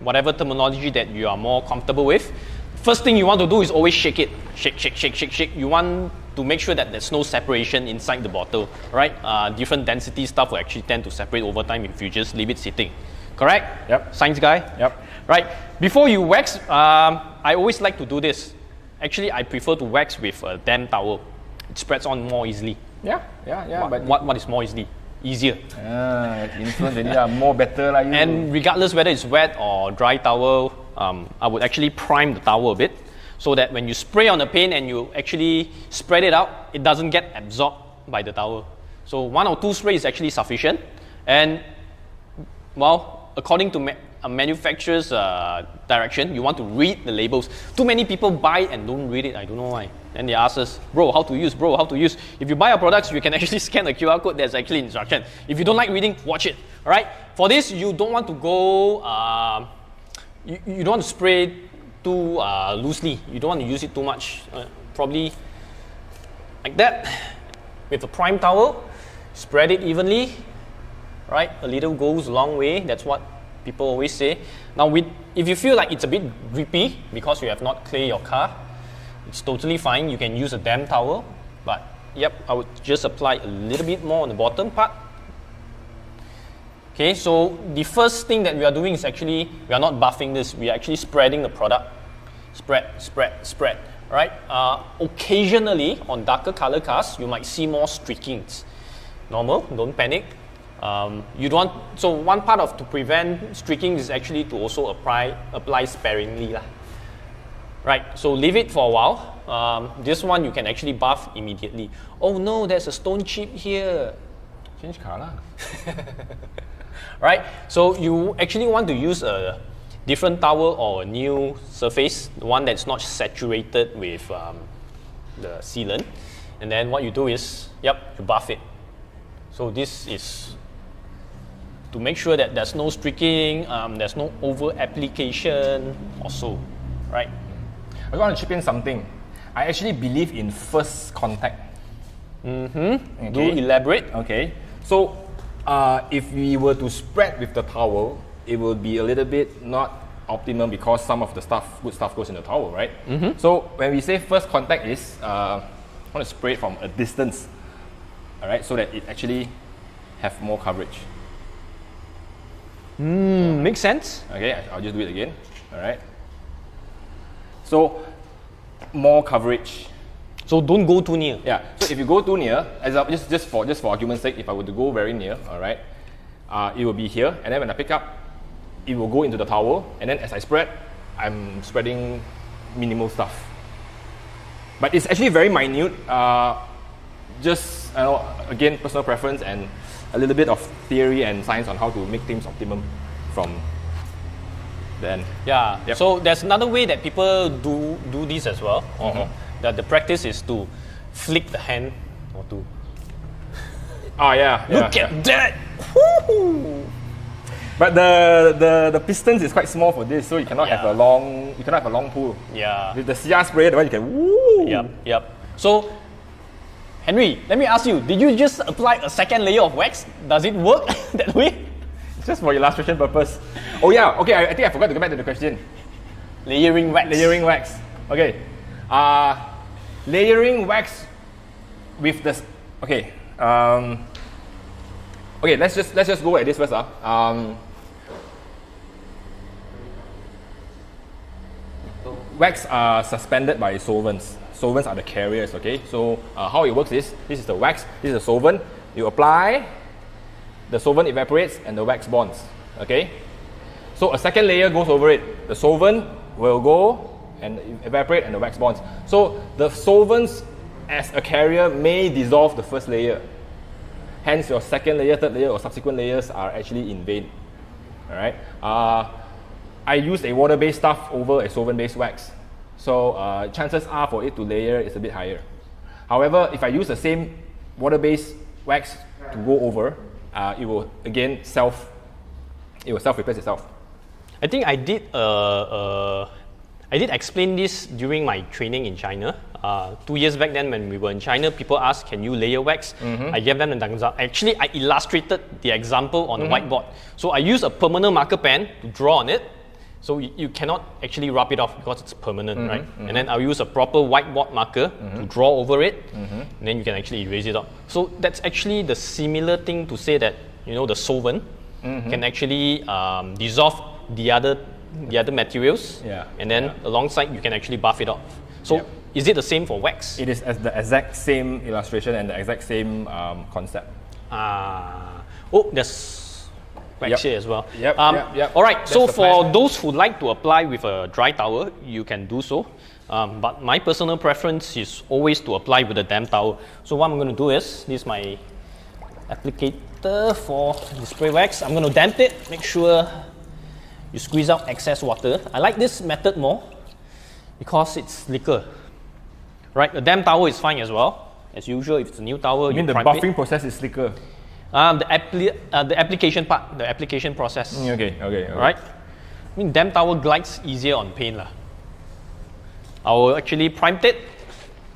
whatever terminology that you are more comfortable with, first thing you want to do is always shake it. Shake. You want to make sure that there's no separation inside the bottle, right? Different density stuff will actually tend to separate over time if you just leave it sitting. Correct? Yep. Science guy? Yep. Right. Before you wax, I always like to do this. Actually, I prefer to wax with a damp towel. It spreads on more easily. Yeah. But what is more easily? Easier. Influence more better lah. And regardless whether it's wet or dry towel, I would actually prime the towel a bit so that when you spray on the paint and you actually spread it out, it doesn't get absorbed by the towel. So 1 or 2 sprays is actually sufficient. And well, according to a manufacturer's direction, you want to read the labels. Too many people buy and don't read it. I don't know why. Then they ask us, bro, how to use? If you buy our products, you can actually scan the QR code. There's actually instruction. If you don't like reading, watch it. All right. For this, you don't want to go. You don't want to spray too loosely. You don't want to use it too much. Probably like that. With a prime towel, spread it evenly. Right, a little goes a long way. That's what people always say. Now, if you feel like it's a bit drippy because you have not cleaned your car, it's totally fine. You can use a damp towel. But yep, I would just apply a little bit more on the bottom part. Okay, so the first thing that we are doing is actually, we are not buffing this. We are actually spreading the product. Spread. right? Occasionally, on darker color cars, you might see more streakings. Normal, don't panic. You don't want, so one part of to prevent streaking is actually to also apply sparingly lah. Right, so leave it for a while. This one you can actually buff immediately. Oh no, there's a stone chip here. Change color. Right, so you actually want to use a different towel or a new surface, the one that's not saturated with the sealant. And then what you do is, you buff it. So this is to make sure that there's no streaking, there's no over application or so, right? I want to chip in something. I actually believe in first contact. Okay. Do Okay. elaborate. Okay. So if we were to spread with the towel, it will be a little bit not optimum because some of the good stuff goes in the towel, right? So when we say first contact is, I want to spray it from a distance, all right, so that it actually have more coverage. Makes sense. Okay, I'll just do it again, all right. So more coverage. So don't go too near. Yeah. So if you go too near, just for argument's sake, if I were to go very near, all right, it will be here, and then when I pick up, it will go into the towel, and then as I spread, I'm spreading minimal stuff. But it's actually very minute. Just again, personal preference and a little bit of theory and science on how to make things optimum from the end. Yeah. Yep. So there's another way that people do this as well. That the practice is to flick the hand or to Yeah. look at that. Woo! But the pistons is quite small for this, so you cannot have Yeah. a long pull. Yeah. With the CR spray, the one you can woo. Yep. So, Henry, let me ask you: did you just apply a second layer of wax? Does it work that way? Just for illustration purpose. Oh yeah, okay, I think I forgot to go back to the question. Layering wax. Layering wax. Okay. Layering wax with the okay. Okay, let's just go at this first. Wax are suspended by solvents. Solvents are the carriers, okay? So how it works is, this is the wax, this is the solvent. You apply, the solvent evaporates, and the wax bonds, okay? So a second layer goes over it. The solvent will go and evaporate, and the wax bonds. So the solvents as a carrier may dissolve the first layer. Hence your second layer, third layer, or subsequent layers are actually in vain, all right? I used a water-based stuff over a solvent-based wax. So chances are for it to layer is a bit higher. However, if I use the same water-based wax to go over, it will again self-replace itself. I think I did explain this during my training in China. 2 years back then when we were in China, people asked, can you layer wax? I gave them an example. Actually, I illustrated the example on the whiteboard. So I used a permanent marker pen to draw on it. So you cannot actually rub it off because it's permanent, right? And then I'll use a proper whiteboard marker to draw over it, and then you can actually erase it off. So that's actually the similar thing to say that, the solvent can actually dissolve the other materials, and then alongside you can actually buff it off. So is it the same for wax? It is as the exact same illustration and the exact same concept. Oh, there's wax here as well. Yep. All right, That's so the for plan. those who like to apply with a dry towel, you can do so. But my personal preference is always to apply with a damp towel. So what I'm going to do is, this is my applicator for the spray wax. I'm going to damp it, make sure you squeeze out excess water. I like this method more because it's slicker. Right, a damp towel is fine as well. As usual, if it's a new towel, You mean the prime buffing it. process is slicker? The application part, the application process. Okay. Right? I mean, damp towel glides easier on paint lah. I will actually prime it,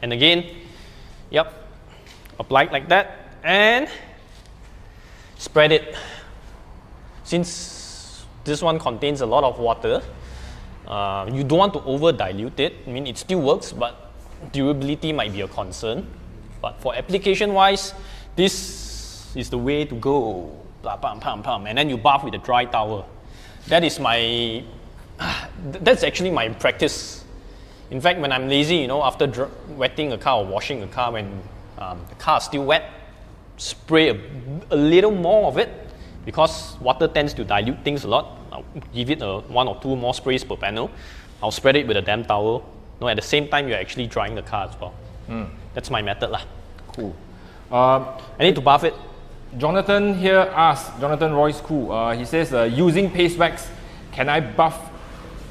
and again, apply it like that, and spread it. Since this one contains a lot of water, you don't want to over dilute it. I mean, it still works, but durability might be a concern. But for application wise, this is the way to go. And then you buff with a dry towel. That's actually my practice In fact, when I'm lazy, you know, after wetting a car or washing a car, when the car is still wet, spray a little more of it, because water tends to dilute things a lot. I'll give it 1 or 2 more sprays per panel. I'll spread it with a damp towel. No, at the same time, you're actually drying the car as well. That's my method lah. Cool. I need to buff it. Jonathan here asks, Jonathan Royce Cool, he says, using paste wax, can I buff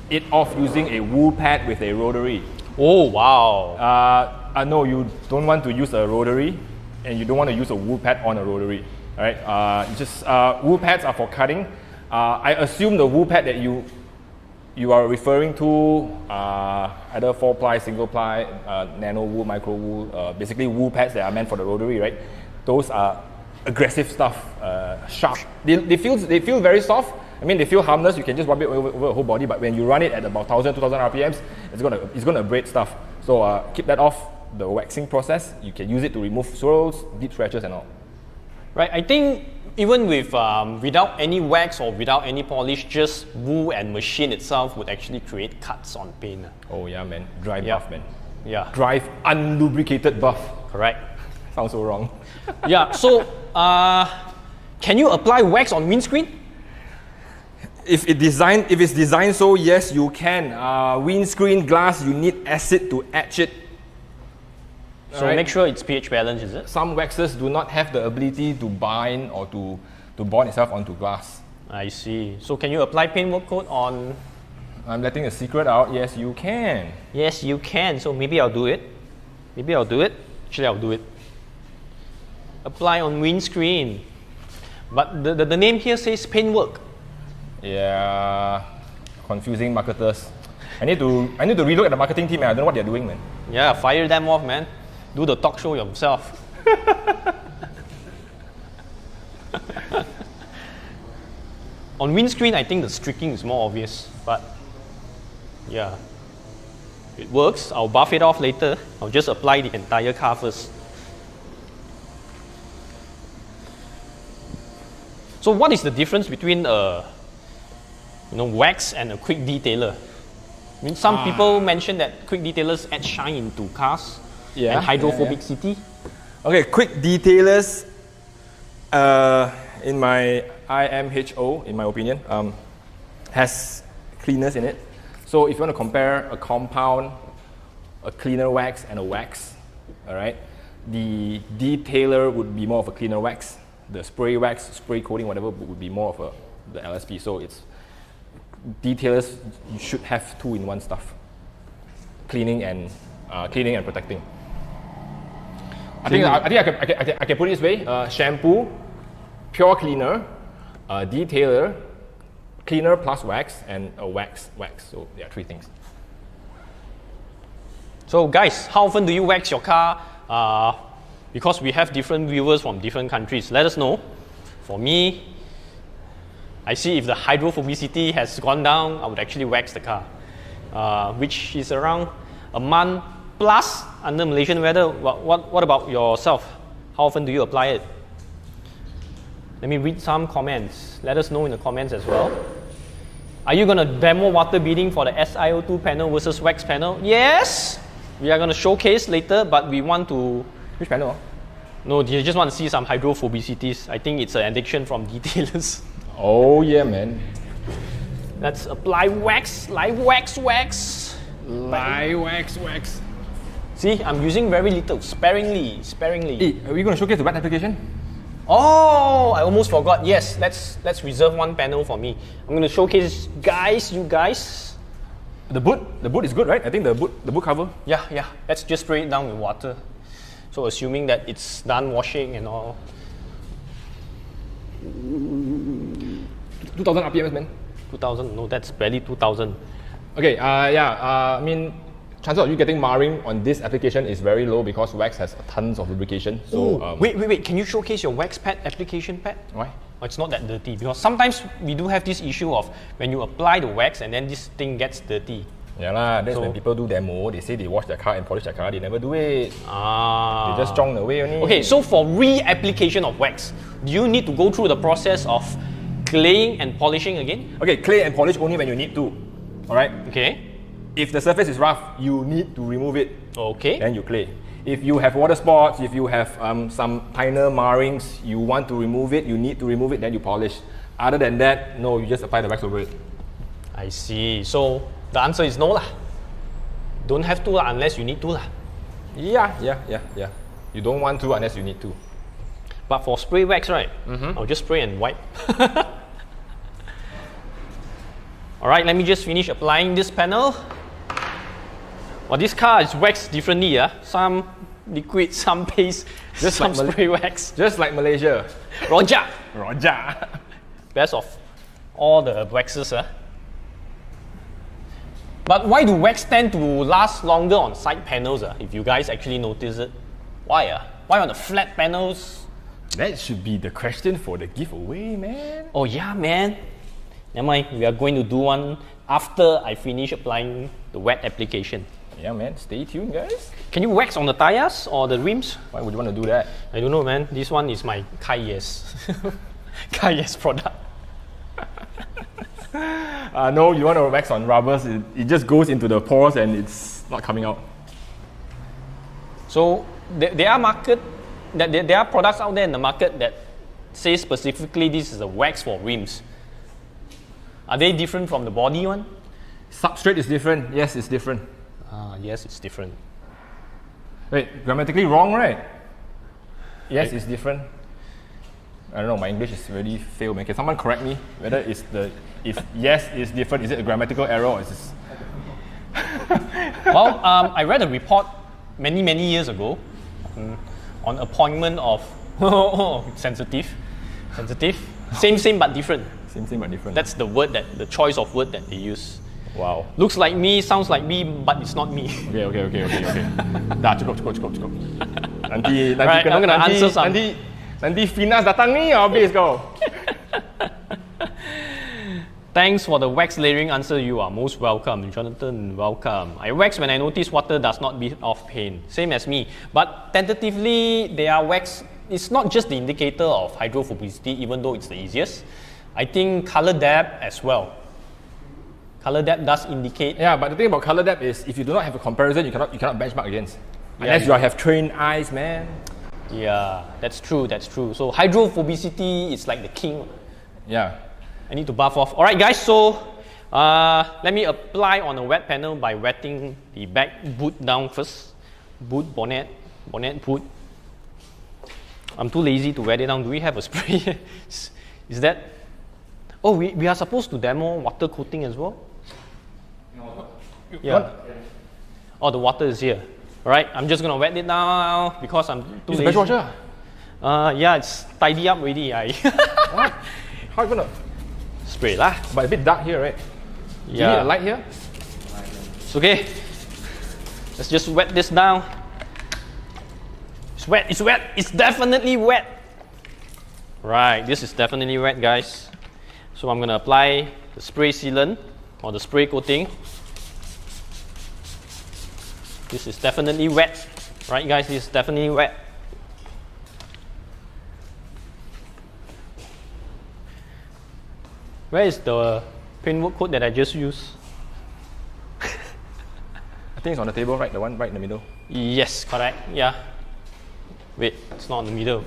it off using a wool pad with a rotary? Oh, wow. No, you don't want to use a rotary, and you don't want to use a wool pad on a rotary. All right, wool pads are for cutting. I assume the wool pad that you are referring to, either 4-ply, single-ply, nano wool, micro wool, basically wool pads that are meant for the rotary, right? Those are aggressive stuff, sharp. They feel very soft. I mean, they feel harmless. You can just rub it over the whole body, but when you run it at about 1,000, 2,000 RPMs, it's gonna abrade stuff. So keep that off the waxing process. You can use it to remove swirls, deep scratches, and all. Right, I think even with without any wax or without any polish, just wool and machine itself would actually create cuts on paint. Oh yeah, man. Dry Yeah. buff, man. Yeah, Dry, unlubricated buff. correct. Sounds so wrong. Yeah, so can you apply wax on windscreen? If it's designed so, yes, you can. Windscreen glass, you need acid to etch it. So Alright. make sure it's pH balanced, is it? Some waxes do not have the ability to bind or to bond itself onto glass. I see. So can you apply paintwork coat on? I'm letting a secret out. Yes, you can. Yes, you can. So maybe I'll do it. Actually, I'll do it. Apply on windscreen. But the name here says paintwork. Yeah, confusing marketers. I need to relook at the marketing team, man. I don't know what they're doing, man. Yeah, fire them off, man. Do the talk show yourself. On windscreen, I think the streaking is more obvious, but yeah, it works. I'll buff it off later. I'll just apply the entire car first. So what is the difference between wax and a quick detailer? I mean, some people mention that quick detailers add shine into cars and hydrophobicity. Okay, quick detailers, in my IMHO, in my opinion, has cleaners in it. So if you want to compare a compound, a cleaner wax, and a wax, all right, the detailer would be more of a cleaner wax. The spray wax, spray coating, whatever, would be more of the LSP. So it's detailers. You should have 2-in-1 stuff: cleaning and protecting. I think I can put it this way: shampoo, pure cleaner, detailer, cleaner plus wax, and a wax. So there are 3 things. So guys, how often do you wax your car? Because we have different viewers from different countries. Let us know. For me, I see if the hydrophobicity has gone down, I would actually wax the car, which is around a month plus under Malaysian weather. What about yourself? How often do you apply it? Let me read some comments. Let us know in the comments as well. Are you going to demo water beading for the SiO2 panel versus wax panel? Yes! We are going to showcase later, but we want to... Which panel? No, you just want to see some hydrophobicities. I think it's an addiction from detailers. Oh yeah, man. Let's apply wax, live wax. Live wax. See, I'm using very little, sparingly. Hey, are we going to showcase the wet application? Oh, I almost forgot. Yes, let's reserve one panel for me. I'm going to showcase you guys. The boot is good, right? I think the boot cover. Yeah. Let's just spray it down with water. So assuming that it's done washing and all. 2,000 RPMs, man. 2,000? No, that's barely 2,000. Okay, I mean, chances of you getting marring on this application is very low because wax has tons of lubrication. So Wait. Can you showcase your wax pad application pad? Why? Oh, it's not that dirty because sometimes we do have this issue of when you apply the wax and then this thing gets dirty. Yeah lah, that's when people do demo. They say they wash their car and polish their car. They never do it. Ah. They just chong away only. Okay, so for re-application of wax, do you need to go through the process of claying and polishing again? Okay, clay and polish only when you need to. Alright? Okay. If the surface is rough, you need to remove it. Okay. Then you clay. If you have water spots, if you have some thinner markings, you want to remove it, you need to remove it, then you polish. Other than that, no, you just apply the wax over it. I see. So the answer is no lah. Don't have to lah unless you need to lah. Yeah. You don't want to unless you need to. But for spray wax, right? I'll just spray and wipe. Alright, let me just finish applying this panel. Well, this car is waxed differently. Some liquid, some paste, just some like spray wax. Just like Malaysia. Roger! Roger! Best of all the waxes. But why do wax tend to last longer on side panels? If you guys actually notice it. Why? Why on the flat panels? That should be the question for the giveaway, man. Oh yeah, man. Never mind, we are going to do one after I finish applying the wet application. Yeah, man. Stay tuned, guys. Can you wax on the tires or the rims? Why would you want to do that? I don't know, man. This one is my Kai-Yes. Kai-Yes product. No, you want to wax on rubbers. It just goes into the pores and it's not coming out. So there are products out there in the market that say specifically this is a wax for rims. Are they different from the body one? Substrate is different. Yes, it's different. Yes, it's different. Wait, grammatically wrong, right? Yes, it's different. I don't know, my English is really failed, man. Can someone correct me? Whether it's if yes is different, is it a grammatical error or is this? Well, I read a report many years ago on appointment of sensitive, same but different. Same but different. That's the word the choice of word that they use. Wow. Looks like me, sounds like me, but it's not me. Okay. Dah, cukup. Nanti right, kena, I'm gonna answer some. Nanti Finas datang ni, habis kau. Thanks for the wax layering answer. You are most welcome. Jonathan, welcome. I wax when I notice water does not beat off paint. Same as me. But tentatively, they are wax. It's not just the indicator of hydrophobicity, even though it's the easiest. I think color depth as well. Color depth does indicate. Yeah, but the thing about color depth is if you do not have a comparison, you cannot benchmark against. Unless you have trained eyes, man. Yeah, that's true. So hydrophobicity is like the king. Yeah. I need to buff off. Alright guys, so let me apply on a wet panel by wetting the back boot down first. Boot, bonnet, boot. I'm too lazy to wet it down. Do we have a spray? Is that... Oh, we are supposed to demo water coating as well? Yeah. Oh, the water is here. Alright, I'm just going to wet it down because I'm too lazy. It's a dishwasher? Yeah, it's tidy up already. What? How are you going to... Spray lah. But a bit dark here, right? Yeah. Do you need a light here? It's okay. Let's just wet this down. It's wet. It's definitely wet. Right, this is definitely wet, guys. So I'm going to apply the spray sealant or the spray coating. This is definitely wet. Right, guys, this is definitely wet. Where is the paintwork coat that I just used? I think it's on the table, right? The one right in the middle. Yes, correct. Yeah. Wait, it's not in the middle.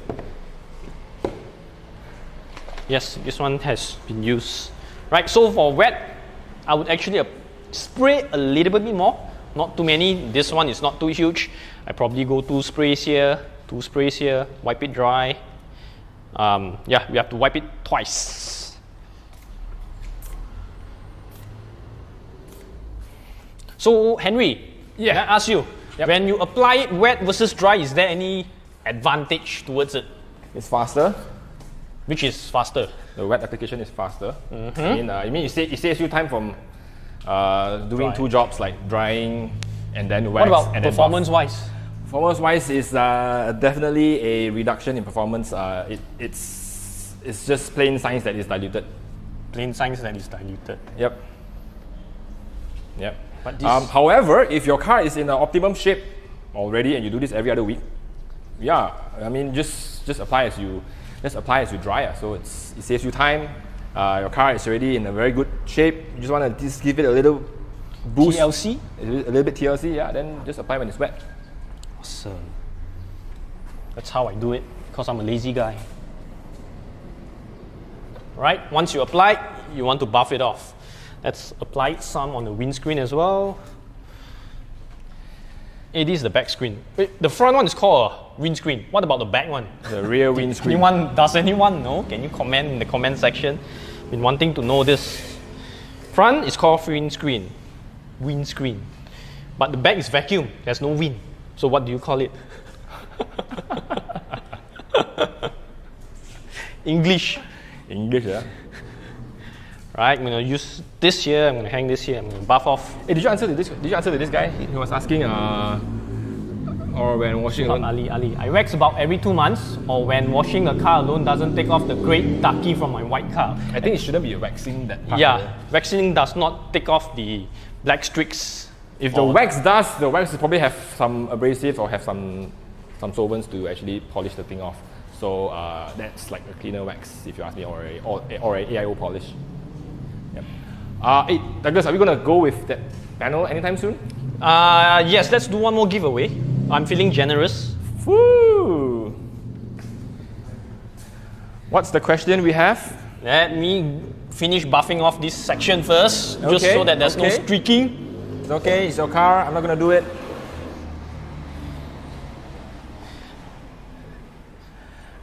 Yes, this one has been used. Right, so for wet, I would actually spray a little bit more. Not too many. This one is not too huge. I probably go 2 sprays here, wipe it dry. Yeah, we have to wipe it twice. So, Henry, can I ask you, when you apply it wet versus dry, is there any advantage towards it? It's faster. Which is faster? The wet application is faster. I mean, it saves you time from doing 2 jobs like drying and then wax. What about and performance-wise? Performance-wise is definitely a reduction in performance. It's just plain science that is diluted. Plain science that is diluted. Yep. But however, if your car is in an optimum shape already and you do this every other week, yeah, I mean just apply as you dry. So it saves you time. Your car is already in a very good shape. You just want to give it a little boost. TLC? A little bit TLC, yeah. Then just apply when it's wet. Awesome. That's how I do it, because I'm a lazy guy. Right, once you apply, you want to buff it off. Let's apply some on the windscreen as well. It is the back screen. Wait, the front one is called a windscreen. What about the back one? The rear windscreen. Does anyone know? Can you comment in the comment section? Been wanting to know this. Front is called windscreen. But the back is vacuum. There's no wind. So what do you call it? English, yeah. Right, I'm gonna use this here. I'm gonna hang this here. I'm gonna buff off. Hey, did you answer to this guy? He was asking, or when washing alone. Ali. I wax about every 2 months, or when washing a car alone doesn't take off the great darkie from my white car. I think it shouldn't be waxing that part. Yeah, waxing does not take off the black streaks. If the wax does, the wax will probably have some abrasive or have some solvents to actually polish the thing off. So that's like a cleaner wax, if you ask me, or a AIO polish. Yep. Hey, Douglas, are we gonna go with that panel anytime soon? Yes, let's do one more giveaway. I'm feeling generous. Woo! What's the question we have? Let me finish buffing off this section first, just so that there's no streaking. It's okay, it's your car, I'm not gonna do it.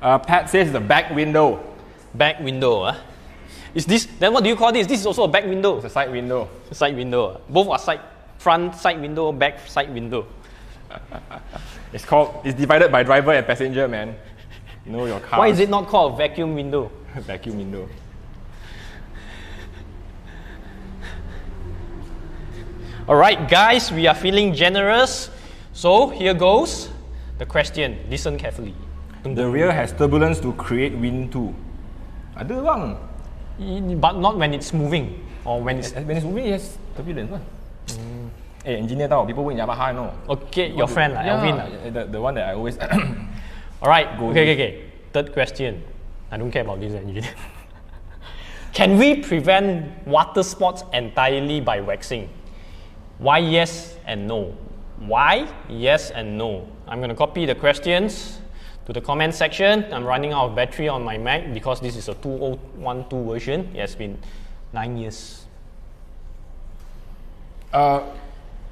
Pat says the back window. Back window, huh? Is this, then what do you call this? This is also a back window. It's a side window. Side window. Both are front side window, back side window. It's divided by driver and passenger, man. You know your car. Why is it not called a vacuum window? Vacuum window. Alright guys, we are feeling generous. So here goes the question. Listen carefully. The rear has turbulence to create wind too. Ada bang. But not when it's moving. Or when it's moving, yes, turbulence. Hey, engineer tau, people work in Yamaha, no? Okay, your friend, Alvin. The one that I always... Alright, okay. Third question. I don't care about this engineer. Can we prevent water spots entirely by waxing? Why yes and no? Why yes and no? I'm going to copy the questions to the comment section. I'm running out of battery on my Mac because this is a 2012 version. It has been 9 years.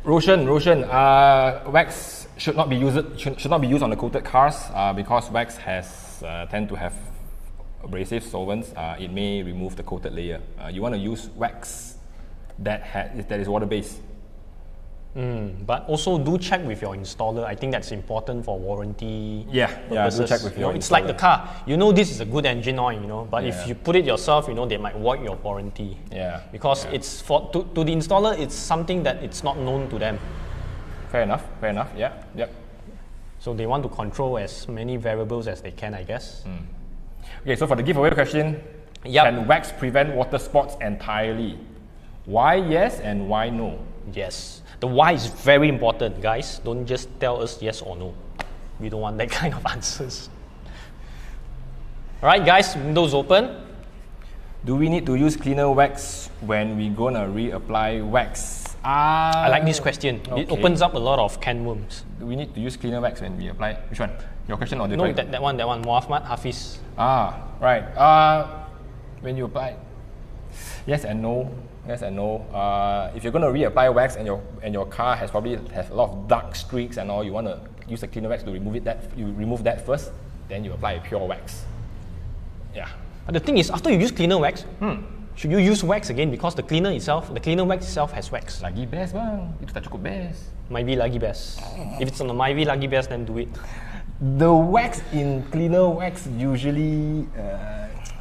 Roshan, wax should not be used on the coated cars because wax has tend to have abrasive solvents. It may remove the coated layer. You want to use wax that is water based. But also do check with your installer. I think that's important for warranty purposes. Do check with your It's installer. like the car. You know this is a good engine oil, but if you put it yourself, they might void your warranty. Because it's to the installer, it's something that it's not known to them. Fair enough. Yep. So they want to control as many variables as they can, I guess. Okay, so for the giveaway question, can wax prevent water spots entirely? Why yes and why no? Yes. The why is very important, guys. Don't just tell us yes or no. We don't want that kind of answers. Alright guys, windows open. Do we need to use cleaner wax when we're gonna reapply wax? I like this question. It opens up a lot of can worms. Do we need to use cleaner wax when we apply? Which one? Your question or the No, that one. Muhammad Hafiz. Right. When you apply, yes and no. If you're going to reapply wax and your car has a lot of dark streaks and all, you want to use a cleaner wax to remove it. You remove that first, then you apply a pure wax. Yeah. But the thing is, after you use cleaner wax, should you use wax again because the cleaner wax itself has wax? Lagi best bang, itu tak cukup best. Might be lagi best. If it's on the Myvi lagi best, then do it. The wax in cleaner wax usually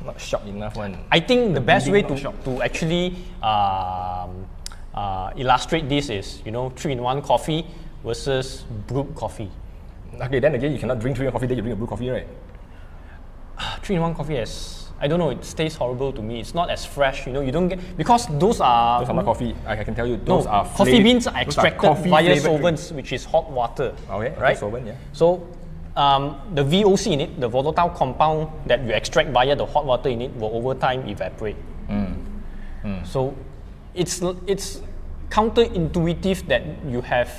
not sharp enough one. I think the best way to actually illustrate this is 3-in-1 coffee versus brewed coffee. Okay, then again you cannot drink 3-in-1 coffee then you drink a brewed coffee, right? 3-in-1 coffee I don't know, it tastes horrible to me. It's not as fresh, you don't get, because those are not coffee. I can tell you those are coffee beans are extracted via solvents, drink. which is hot water. Right? Solvent, So the VOC in it, the volatile compound that you extract via the hot water in it, will over time evaporate. So it's counterintuitive that you have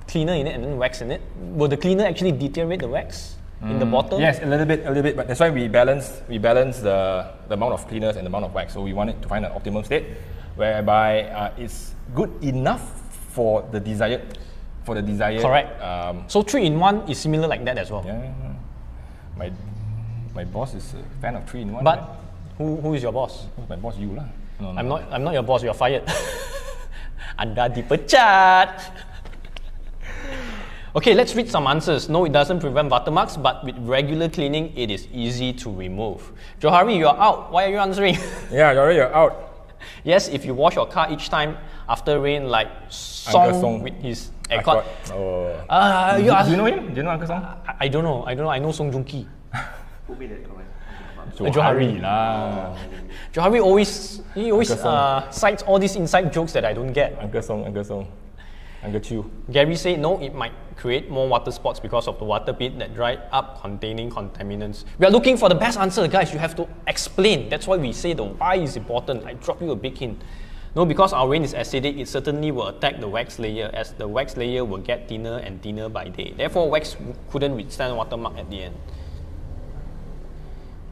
cleaner in it and then wax in it? Will the cleaner actually deteriorate the wax in the bottle? Yes, a little bit, but that's why we balance the amount of cleaners and the amount of wax. So we want it to find an optimum state, whereby it's good enough for the desired. Correct. So 3-in-1 is similar like that as well. Yeah. My boss is a fan of 3-in-1. But who is your boss? My boss, you lah. No. I'm not your boss. You're fired. Anda dipecat. Okay, let's read some answers. No, it doesn't prevent watermarks, but with regular cleaning, it is easy to remove. Johari, you're out. Why are you answering? Yeah, Johari, you're out. Yes, if you wash your car each time after rain, like Song with his aircon. Do you know him? Do you know Uncle Song? I don't know. I know Song Joong Ki. Who made that comment? Johari lah. Johari always cites all these inside jokes that I don't get. Uncle Song. Uncle Chew. Gary said no, it might create more water spots because of the water pit that dried up containing contaminants. We are looking for the best answer, guys. You have to explain. That's why we say the why is important. I drop you a big hint. No, because our rain is acidic, it certainly will attack the wax layer, as the wax layer will get thinner and thinner by day. Therefore, wax couldn't withstand watermark at the end.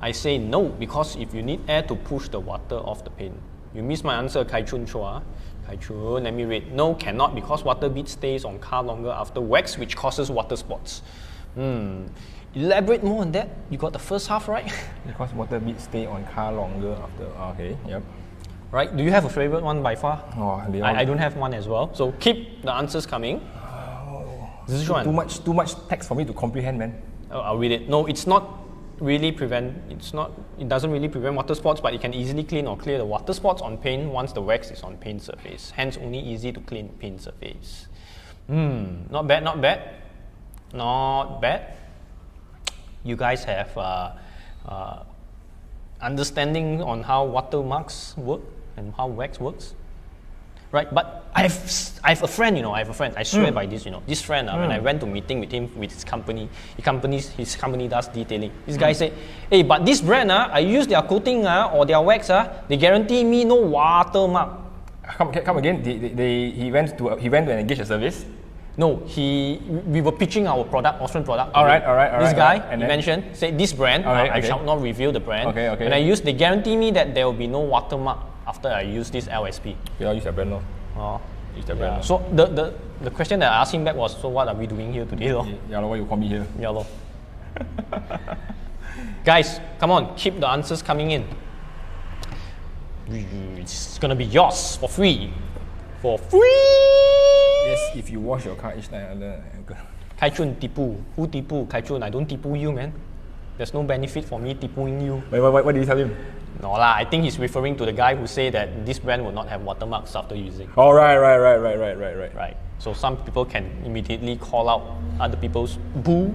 I say no, because if you need air to push the water off the paint. You missed my answer, Kai Chun Chua. Kai Chun, let me read. No, cannot, because water bead stays on car longer after wax, which causes water spots. Elaborate more on that. You got the first half right? Because water beads stay on car longer after. Okay, yep. Right? Do you have a favorite one by far? I don't have one as well. So keep the answers coming. Too much text for me to comprehend, man. I'll read it. No, it's not really it doesn't really prevent water spots, but it can easily clean or clear the water spots on paint once the wax is on paint surface. Hence, only easy to clean paint surface. Not bad. You guys have understanding on how watermarks work and how wax works, right? But I have a friend, I swear by this, this friend, when I went to meeting with him with his company, his company does detailing. This guy said, hey, but this brand, I use their coating or their wax, they guarantee me no watermark. Come again. He went to engage a service. No, we were pitching our product, Austrian product. All right. This guy, he mentioned, said this brand, I shall not reveal the brand. Okay. And they guarantee me that there will be no watermark after I use this LSP. Yeah, use your brand, no? Use the brand. So the question that I asked him back was, so what are we doing here today, lo? Yeah, why you call me here? Yeah, lo. Guys, come on, keep the answers coming in. It's gonna be yours for free. For free! Yes, if you wash your car each time. Kai Chun tipu. Who tipu? Kai Chun, I don't tipu you, man. There's no benefit for me tipuing you. What did you tell him? No lah, I think he's referring to the guy who said that this brand will not have watermarks after using. Oh, right. Right. So some people can immediately call out other people's boo,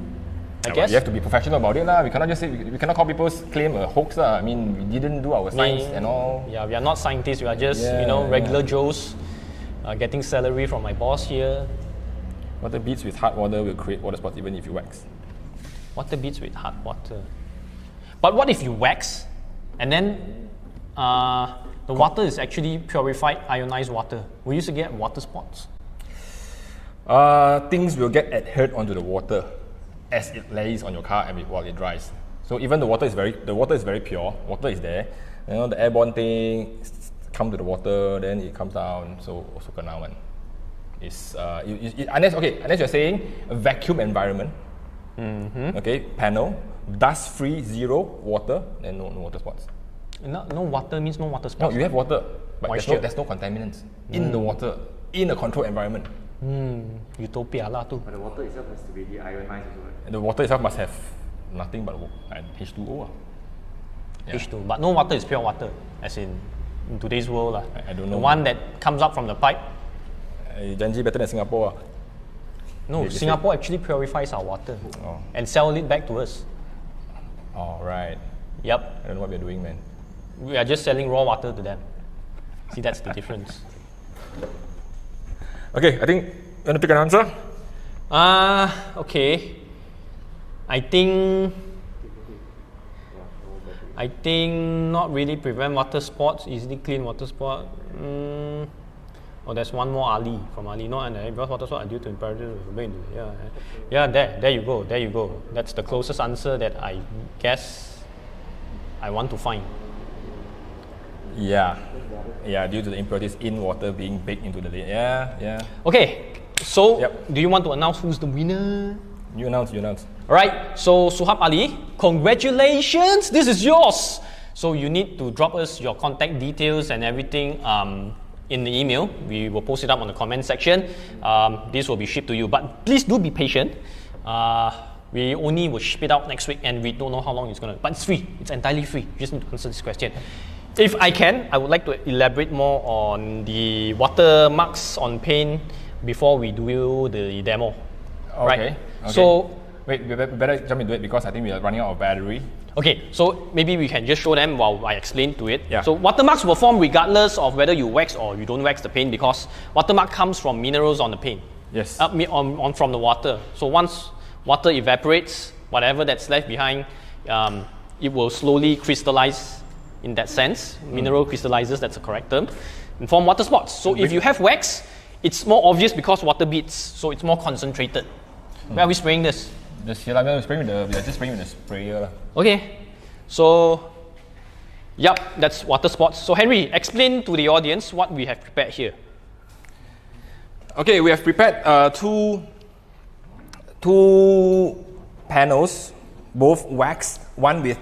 I guess. You have to be professional about it lah. We cannot just say, we cannot call people's claim a hoax lah. I mean, we didn't do our science and all. Yeah, we are not scientists. We are just, regular Joes getting salary from my boss here. Water beads with hard water will create water spots even if you wax. Water beads with hard water. But what if you wax and then the water is actually purified ionized water? Will you still get water spots? Things will get adhered onto the water as it lays on your car and while it dries. So even the water is very pure. Water is there. The airborne thing come to the water, then it comes down. So also kena one. Unless you're saying a vacuum environment. Okay, panel, dust-free, zero water, then no water spots. No water means no water spots. No, you have water, but there's no contaminants in the water, in a controlled environment. Utopia lah tu. But the water itself has to be deionized as well. And the water itself must have nothing but H2O. H2, but no water is pure water, as in today's world lah. I don't know. The one that comes up from the pipe. Janji better than Singapore. No, Singapore actually purifies our water and sell it back to us. Oh, right. Yep. I don't know what we're doing, man. We are just selling raw water to them. See, that's the difference. Okay, I think you want to pick an answer? Okay. I think not really prevent water spots, easily clean water spot. Oh, there's one more Ali from Ali. No, and because water sports are due to imperative. Yeah. There you go. There you go. That's the closest answer that I guess I want to find. Yeah. Yeah, due to the impurities in water being baked into the lid. Yeah. Okay, so Yep. do you want to announce who's the winner? You announce. Alright, so Suhab Ali, congratulations, this is yours. So you need to drop us your contact details and everything in the email. We will post it up on the comment section. This will be shipped to you, but please do be patient. We only will ship it out next week and we don't know how long it's gonna, but it's free, it's entirely free. You just need to answer this question. If I can, I would like to elaborate more on the watermarks on paint before we do the demo. Okay. Right? So, wait, we better jump into it because I think we are running out of battery. okay, so maybe we can just show them while I explain to it. Yeah. So watermarks will form regardless of whether you wax or you don't wax the paint because watermark comes from minerals on the paint. Yes. From the water. So once water evaporates, whatever that's left behind, it will slowly crystallize in that sense. Mineral crystallizes, that's the correct term, and form water spots. So if you have wax, it's more obvious because water beads, so it's more concentrated. Where are we spraying this? Just here, we are just spraying with the sprayer. Okay, so yep, that's water spots. So Henry, explain to the audience what we have prepared here. Okay, we have prepared two panels, both waxed. One with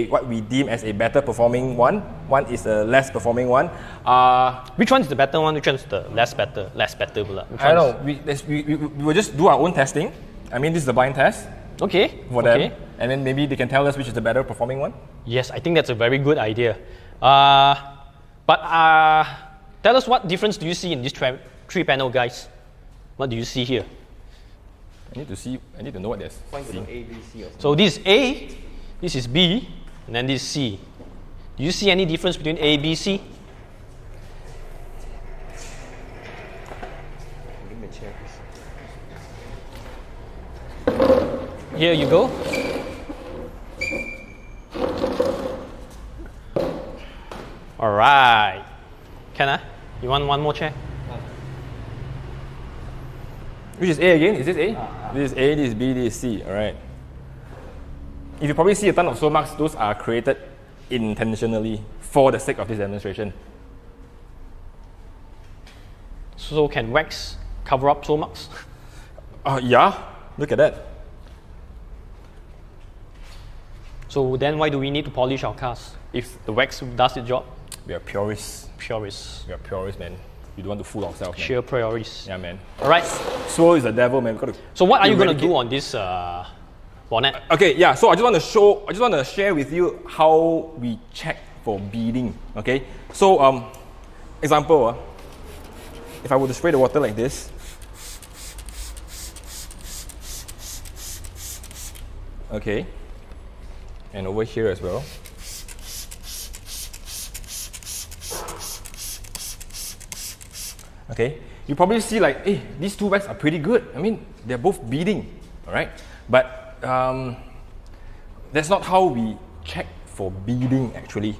what we deem as a better performing one. One is a less performing one. Which one is the better one? Which one is the less better? Less better pula? I don't know. We will just do our own testing. I mean, this is the blind test Okay. for them, and then maybe they can tell us which is the better performing one. Yes, I think that's a very good idea. But tell us what difference do you see in these three panel guys? What do you see here? I need to know what they're seeing. A, B, C or something. So this is A, this is B, and then this is C. Do you see any difference between A, B, C? Give me a chair, please. Here you go. All right. Can I? You want one more chair? Which is A again? Is this A? This is A, this is B, this is C. Alright. If you probably see a ton of soul marks, those are created intentionally for the sake of this demonstration. So can wax cover up soul marks? Yeah, look at that. So then why do we need to polish our cars if the wax does its job? We are purists. Purists. We are purists, man. We don't want to fool ourselves, man. Sheer priorities. Yeah, man. All right. Swirl is the devil, man. We've got to So what are you going to eradicate. do on this bonnet? Okay, yeah, so I just want to share with you how we check for beading, okay? So, example, if I were to spray the water like this, okay, and over here as well. Okay, you probably see like, hey, these two wax are pretty good. I mean, they're both beading, all right? But that's not how we check for beading actually.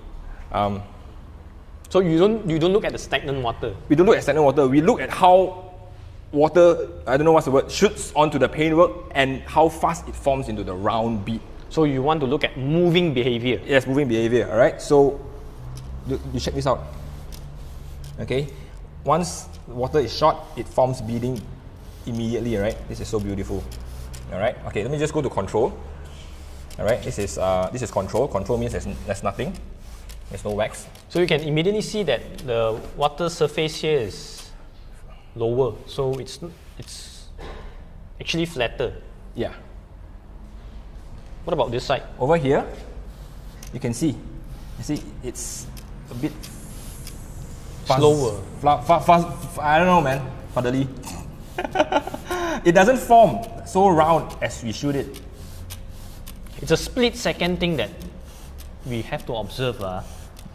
So you don't look at the stagnant water. We don't look at stagnant water. We look at how water, I don't know what's the word, shoots onto the paintwork and how fast it forms into the round bead. So you want to look at moving behavior. Yes, moving behavior, all right? So you check this out, okay? Once water is shot, it forms beading immediately, right? This is so beautiful, all right? Okay, let me just go to control, all right? This is control. Control means there's nothing. There's no wax. So you can immediately see that the water surface here is lower. So it's actually flatter. Yeah. What about this side? Over here, you can see. You see, it's a bit Slower. I don't know, man. Fuddly. It doesn't form so round as we shoot it. It's a split second thing that we have to observe.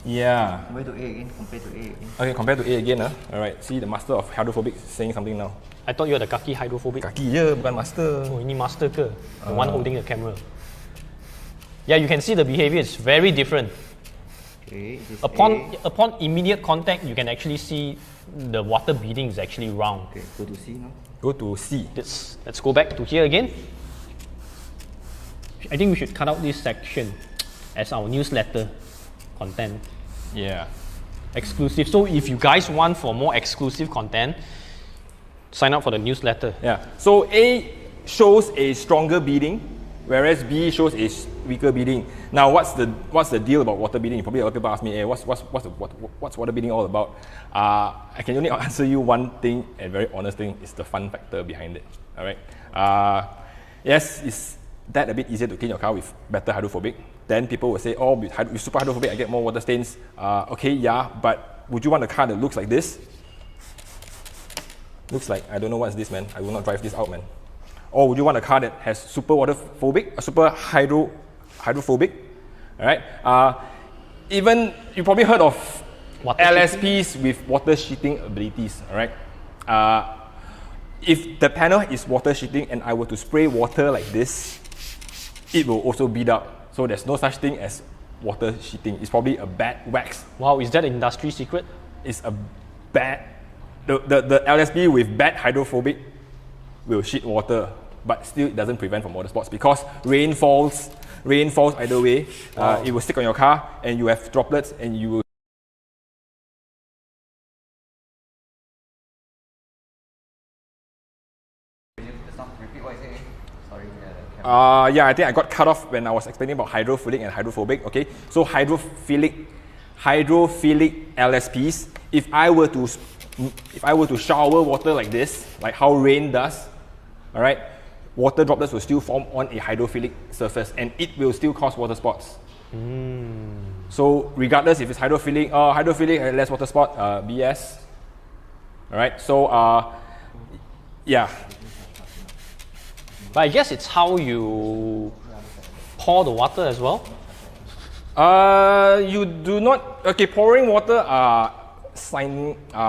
Yeah. Compare to A again. Compare to A again. Okay, compared to A again. Alright, see the master of hydrophobic saying something now. I thought you're the kaki hydrophobic. Kaki je, bukan master. Oh, ini master ke? The one holding the camera. Yeah, you can see the behavior is very different. Okay, this Upon immediate contact, you can actually see the water beading is actually round. Okay, go to C now. Go to C. Let's go back to here again. I think we should cut out this section as our newsletter content. Yeah. Exclusive. So if you guys want for more exclusive content, sign up for the newsletter. Yeah. So A shows a stronger beading, whereas B shows a weaker beading. Now, what's the deal about water beading? Probably a lot of people ask me, hey, what's water beading all about? I can only answer you one thing, and very honest thing, is the fun factor behind it. All right. Yes, is that a bit easier to clean your car with better hydrophobic? Then people will say, oh, with super hydrophobic, I get more water stains. Okay, yeah, but would you want a car that looks like this? Looks like, I don't know what's this, man. I will not drive this out, man. Or would you want a car that has super waterphobic, super hydrophobic? All right. Even you probably heard of Water LSPs with water sheeting abilities. All right. If the panel is water sheeting and I were to spray water like this, it will also bead up. So there's no such thing as water sheeting. It's probably a bad wax. Wow, is that an industry secret? It's a bad. The LSP with bad hydrophobic will sheet water, but still it doesn't prevent from water spots because rain falls either way. Wow. It will stick on your car and you have droplets and you will. Repeat what you say. Sorry. Yeah, I think I got cut off when I was explaining about hydrophilic and hydrophobic. Okay, so hydrophilic LSPs. If I were to shower water like this, like how rain does, all right, water droplets will still form on a hydrophilic surface, and it will still cause water spots. So regardless if it's hydrophilic and less water spot, BS. All right, so yeah. But I guess it's how you pour the water as well. You do not. Okay, pouring water are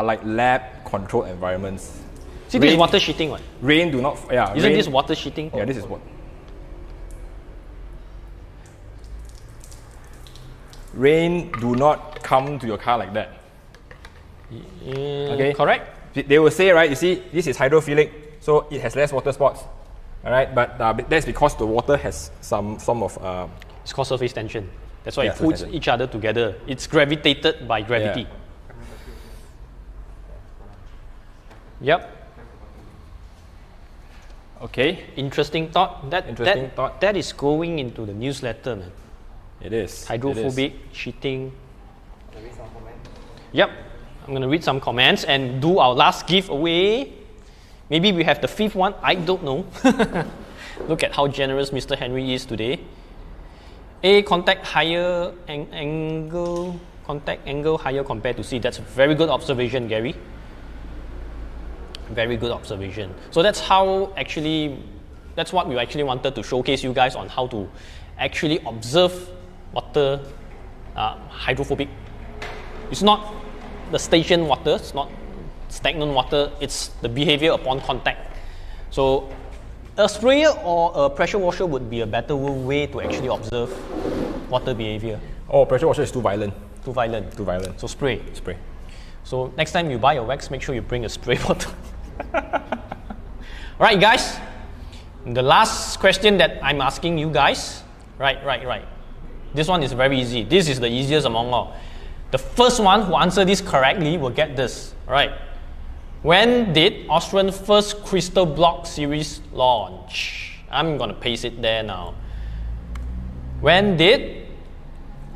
like lab controlled environments. See, this is water sheeting, what? Rain do not. Yeah. Isn't rain, this water sheeting? Yeah, this is what. Rain do not come to your car like that. Okay. Correct. They will say, right, you see, this is hydrophilic, so it has less water spots. All right, but that's because the water has some of. It's called surface tension. That's why Yeah, it puts surface each other together. It's gravitated by gravity. Yep. Okay. Interesting thought. Interesting thought. That is going into the newsletter, man. It is. Hydrophobic, sheeting. Yep. I'm going to read some comments and do our last giveaway. Maybe we have the fifth one. I don't know. Look at how generous Mr. Henry is today. A, contact higher angle higher compared to C. That's a very good observation, Gary. Very good observation. So that's what we actually wanted to showcase you guys on how to actually observe water hydrophobic. It's not the station water, it's not stagnant water, it's the behavior upon contact. So a sprayer or a pressure washer would be a better way to actually observe water behavior. Oh, pressure washer is too violent. Too violent. Too violent. So spray. Spray. So next time you buy your wax, make sure you bring a spray bottle. Alright guys, the last question that I'm asking you guys, right. This one is very easy. This is the easiest among all. The first one who answer this correctly will get this. Alright. When did Osram first crystal block series launch? I'm gonna paste it there now. When did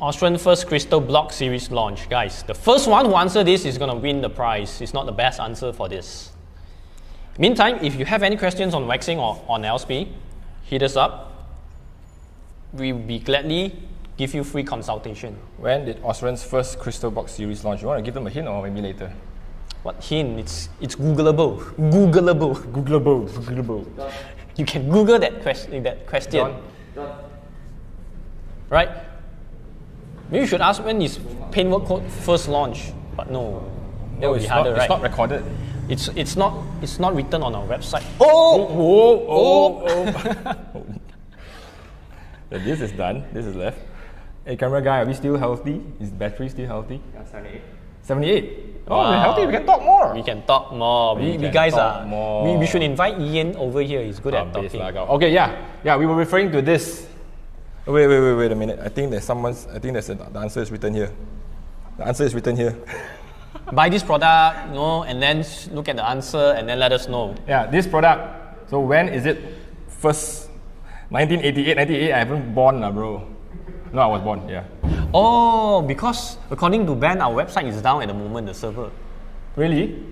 Osram first crystal block series launch? Guys, the first one who answer this is gonna win the prize. It's not the best answer for this. Meantime, if you have any questions on waxing or on LSP, hit us up. We'll be gladly give you free consultation. When did Osram's first crystal box series launch? You want to give them a hint or maybe later? What hint? It's Googleable. Googleable. You can Google that question. Right? Maybe you should ask when is Paintwork Code first launch. But no. That would be harder, right? It's not recorded. It's not written on our website. Oh. This is done. This is left. Hey, camera guy, are we still healthy? Is the battery still healthy? 78. 78. Oh, Wow. we're healthy. We can talk more. We can talk more. We We can guys talk are. more. We should invite Ian over here. He's good at talking. Okay, yeah. We were referring to this. Wait a minute. I think the answer is written here. The answer is written here. Buy this product, and then look at the answer and then let us know. Yeah, this product. So when is it first? 1988. 98. I haven't born, bro. No, I was born. Yeah. Oh, because according to Ben, our website is down at the moment, the server. Really?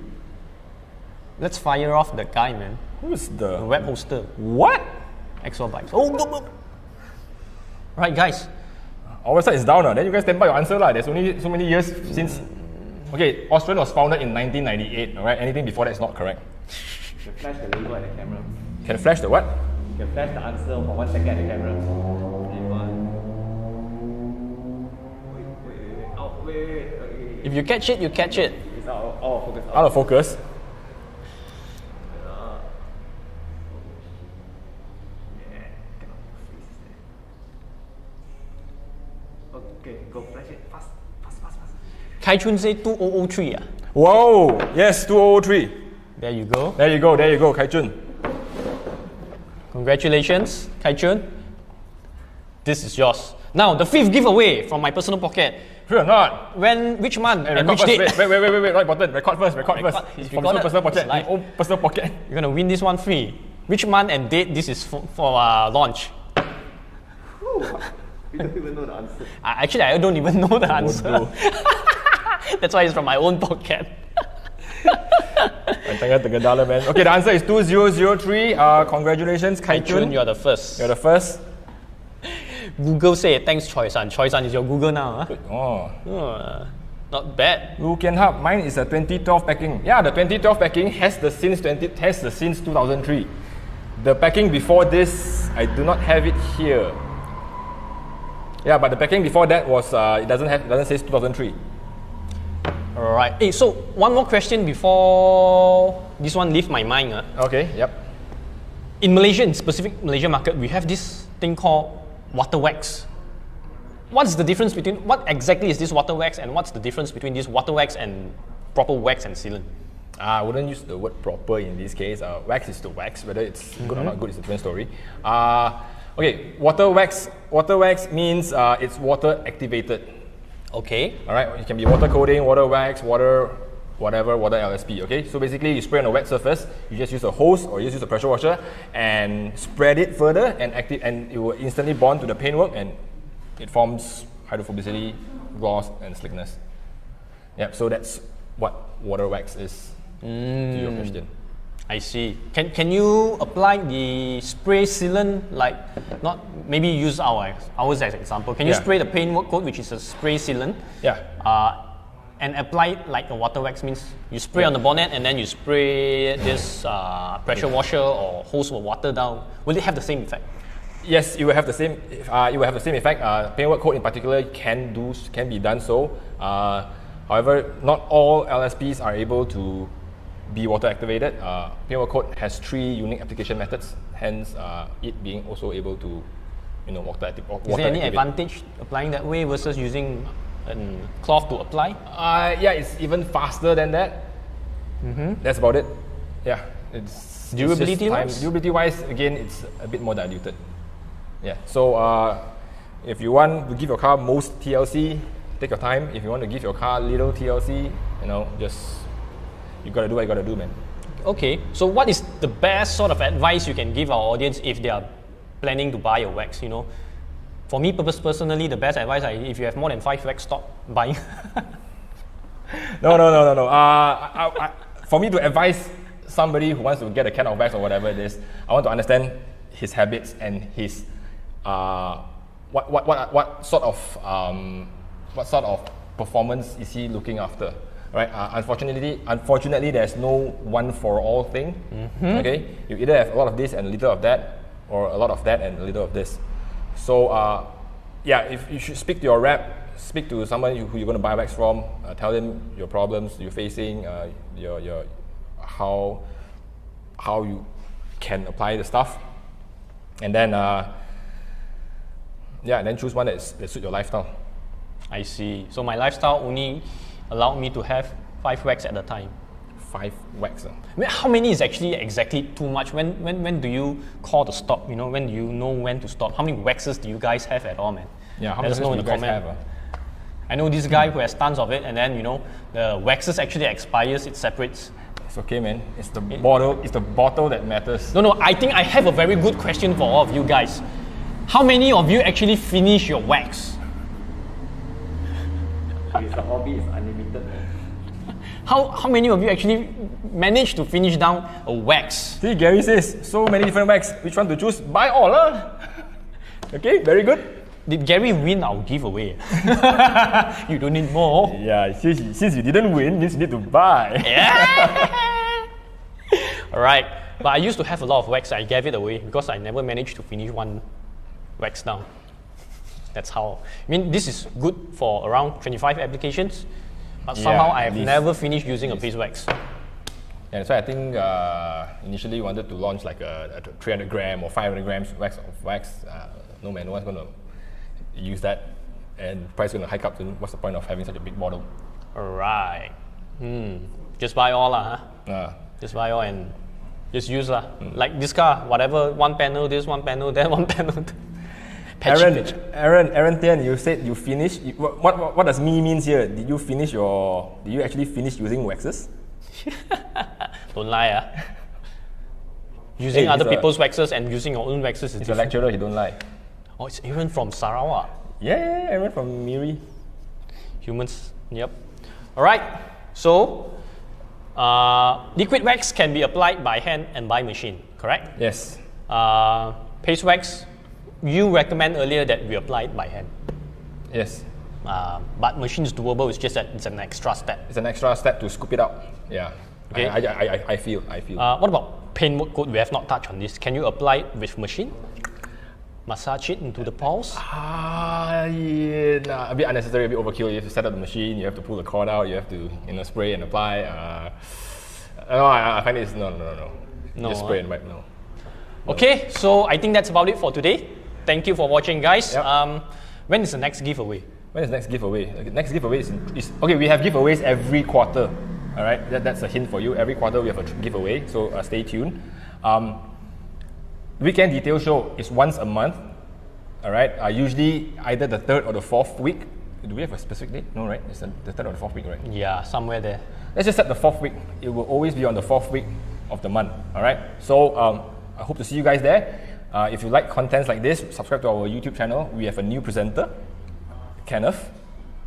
Let's fire off the guy, man. Who's The the web hoster. what? Exobytes. Oh, no. Right, guys. Our website is down. Then you guys stand by your answer. There's only so many years since. Okay, Austrian was founded in 1998. Alright, anything before that is not correct. You can flash the label at the camera. Can flash the what? You can flash the answer for 1 second at the camera. Wait. Oh, wait. Okay. If you catch it, you catch it. It's out of focus. Out of focus. Okay, go flash it. Fast. Kai Chun say 2003. Whoa! Yes, 2003. There you go. There you go, Kai Chun. Congratulations, Kai Chun. This is yours. Now, the 5th giveaway from my personal pocket. Sure or not? Which month and Record which first. date? Wait, right button. Record first. It's From recorded. personal pocket. It's live. Own personal pocket. You're gonna win this one free. Which month and date this is for launch? We don't even know the answer. Actually, I don't even know the answer. Bodoh. That's why it's from my own pocket. Man. Okay, the answer is 2003. Congratulations, Kai Kai Chun, Chun. you're the first. You're the first. Google say thanks, Choi San. Choi San is your Google now. Huh? Oh. Not bad. Lu Kian Hub. Mine is a 2012 packing. Yeah, the 2012 packing has the since 2003. The packing before this, I do not have it here. Yeah, but the packing before that was it doesn't say 2003. Alright. Hey, so one more question before this one leave my mind. Okay. Yep. In Malaysia, in specific Malaysia market, we have this thing called water wax. What's the difference between, what exactly is this water wax and what's the difference between this water wax and proper wax and sealant? I wouldn't use the word proper in this case. Wax is the wax. Whether it's good or not good is a different story. Okay, water wax means it's water activated. Okay. All right, it can be water coating, water wax, water whatever, water LSP. Okay, so basically you spray on a wet surface. You just use a hose or you just use a pressure washer and spread it further and it will instantly bond to the paintwork and it forms hydrophobicity, gloss, and slickness. Yep. So that's what water wax is. To your question. I see. Can you apply the spray sealant, like not maybe use ours as an example? Can you spray the paintwork coat, which is a spray sealant? Yeah. And apply it like a water wax, means you spray on the bonnet and then you spray this pressure washer or hose of water down. Will it have the same effect? Yes, it will have the same. It will have the same effect. Paintwork coat in particular can be done so. However, not all LSPs are able to be water activated. Paintwork coat has 3 unique application methods. Hence, it being also able to, water activate. Is there any advantage applying that way versus using a cloth to apply? Yeah, it's even faster than that. That's about it. Yeah, it's Durability wise? Durability wise, again, it's a bit more diluted. Yeah. So if you want to give your car most TLC, take your time. If you want to give your car little TLC, just you gotta do what you gotta do, man. Okay. So what is the best sort of advice you can give our audience if they are planning to buy a wax? For me, personally, the best advice if you have more than 5 wax, stop buying. No. For me to advise somebody who wants to get a can of wax or whatever it is, I want to understand his habits and his what sort of performance is he looking after, right? Unfortunately, there's no one for all thing. Okay, you either have a lot of this and a little of that, or a lot of that and a little of this. So if you should speak to your rep, speak to someone who you're going to buy wax from, tell him your problems you're facing, your how you can apply the stuff, and then Yeah, and then choose one that suit your lifestyle. I see. So my lifestyle only allowed me to have 5 wax at a time. 5 wax. I mean, how many is actually exactly too much? When do you call to stop? You know, when do you know when to stop? How many waxes do you guys have at all, man? Yeah, how Let many us know in do the you guys comment. have? I know this guy who has tons of it, and then you know the waxes actually expires, it separates. It's okay, man. It's the bottle. It's the bottle that matters. No, I think I have a very good question for all of you guys. How many of you actually finish your wax? It's a hobby, it's unlimited. How many of you actually manage to finish down a wax? See, Gary says so many different wax. Which one to choose? Buy all, Okay, very good. Did Gary win our giveaway? You don't need more. Yeah, since you didn't win, means you need to buy. Yeah. Alright, but I used to have a lot of wax. I gave it away because I never managed to finish one wax down. That's how. I mean, this is good for around 25 applications, but somehow I have never finished using a paste wax. And so I think initially we wanted to launch like a 300 gram or 500 grams of wax. No man, no one's going to use that, and price is going to hike up. So what's the point of having such a big bottle? Alright. Just buy all lah, huh? Just buy all and just use lah. Like this car, whatever, one panel this, one panel that, one panel that. Aaron Tian, you said you finished. What does me means here? Did you actually finish using waxes? Don't lie, Using other people's waxes and using your own waxes is He's a lecturer, he don't lie. Oh, it's Aaron from Sarawak. Yeah, Aaron from Miri. Humans, yep. Alright, so liquid wax can be applied by hand and by machine, correct? Yes. Paste wax, you recommend earlier that we apply it by hand. Yes. But machine is doable, it's just that it's an extra step. It's an extra step to scoop it out. Yeah. Okay. I feel. What about paint coat? We have not touched on this. Can you apply it with machine? Massage it into the pores? Yeah, a bit unnecessary, a bit overkill. You have to set up the machine, you have to pull the cord out, you have to spray and apply. No, I find it's no. Just spray and wipe, no. Okay, so I think that's about it for today. Thank you for watching, guys. Yep. When is the next giveaway? When is the next giveaway? The next giveaway is okay. We have giveaways every quarter. All right, that's a hint for you. Every quarter we have a giveaway, so stay tuned. Weekend detail show is once a month. All right, usually either the 3rd or the 4th week. Do we have a specific date? No, right? It's the 3rd or the 4th week, right? Yeah, somewhere there. Let's just set the 4th week. It will always be on the 4th week of the month. All right. So I hope to see you guys there. If you like contents like this, subscribe to our YouTube channel. We have a new presenter, Kenneth.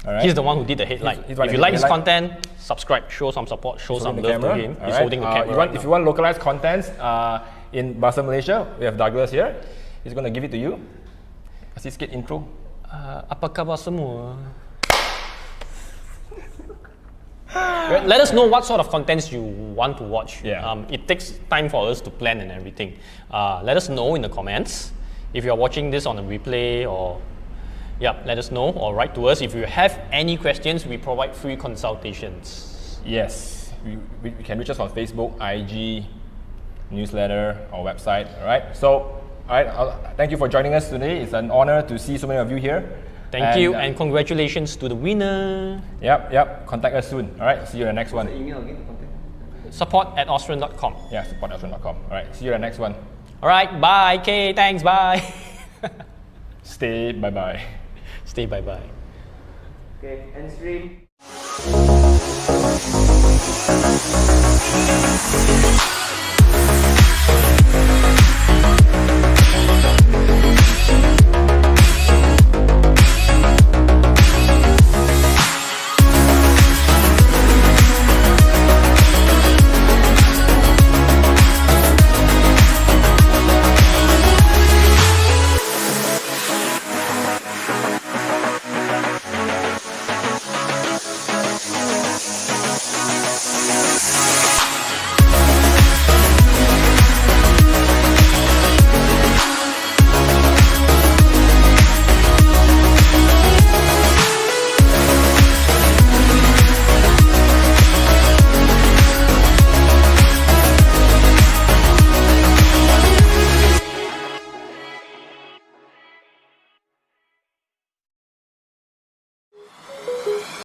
All right. He's the one who did the headline. If you like his content, subscribe, show some support, show some love to him. He's holding the camera. If you want localized contents in Bahasa Malaysia, we have Douglas here. He's going to give it to you. Kasih sikit intro. Apa khabar semua? Let us know what sort of contents you want to watch. Yeah. It takes time for us to plan and everything. Let us know in the comments if you're watching this on a replay or let us know or write to us. If you have any questions, we provide free consultations. Yes, we can reach us on Facebook, IG, newsletter, or website. All right. So, all right. Thank you for joining us today. It's an honor to see so many of you here. Thank you, and congratulations to the winner. Yep. Contact us soon. All right. See you in the next one. What's the email again? Contact? support@austrian.com. Yeah, support@austrian.com. All right. See you in the next one. All right. Bye. Okay. Thanks. Bye. Stay. Bye. Stay. Bye. Okay, end stream.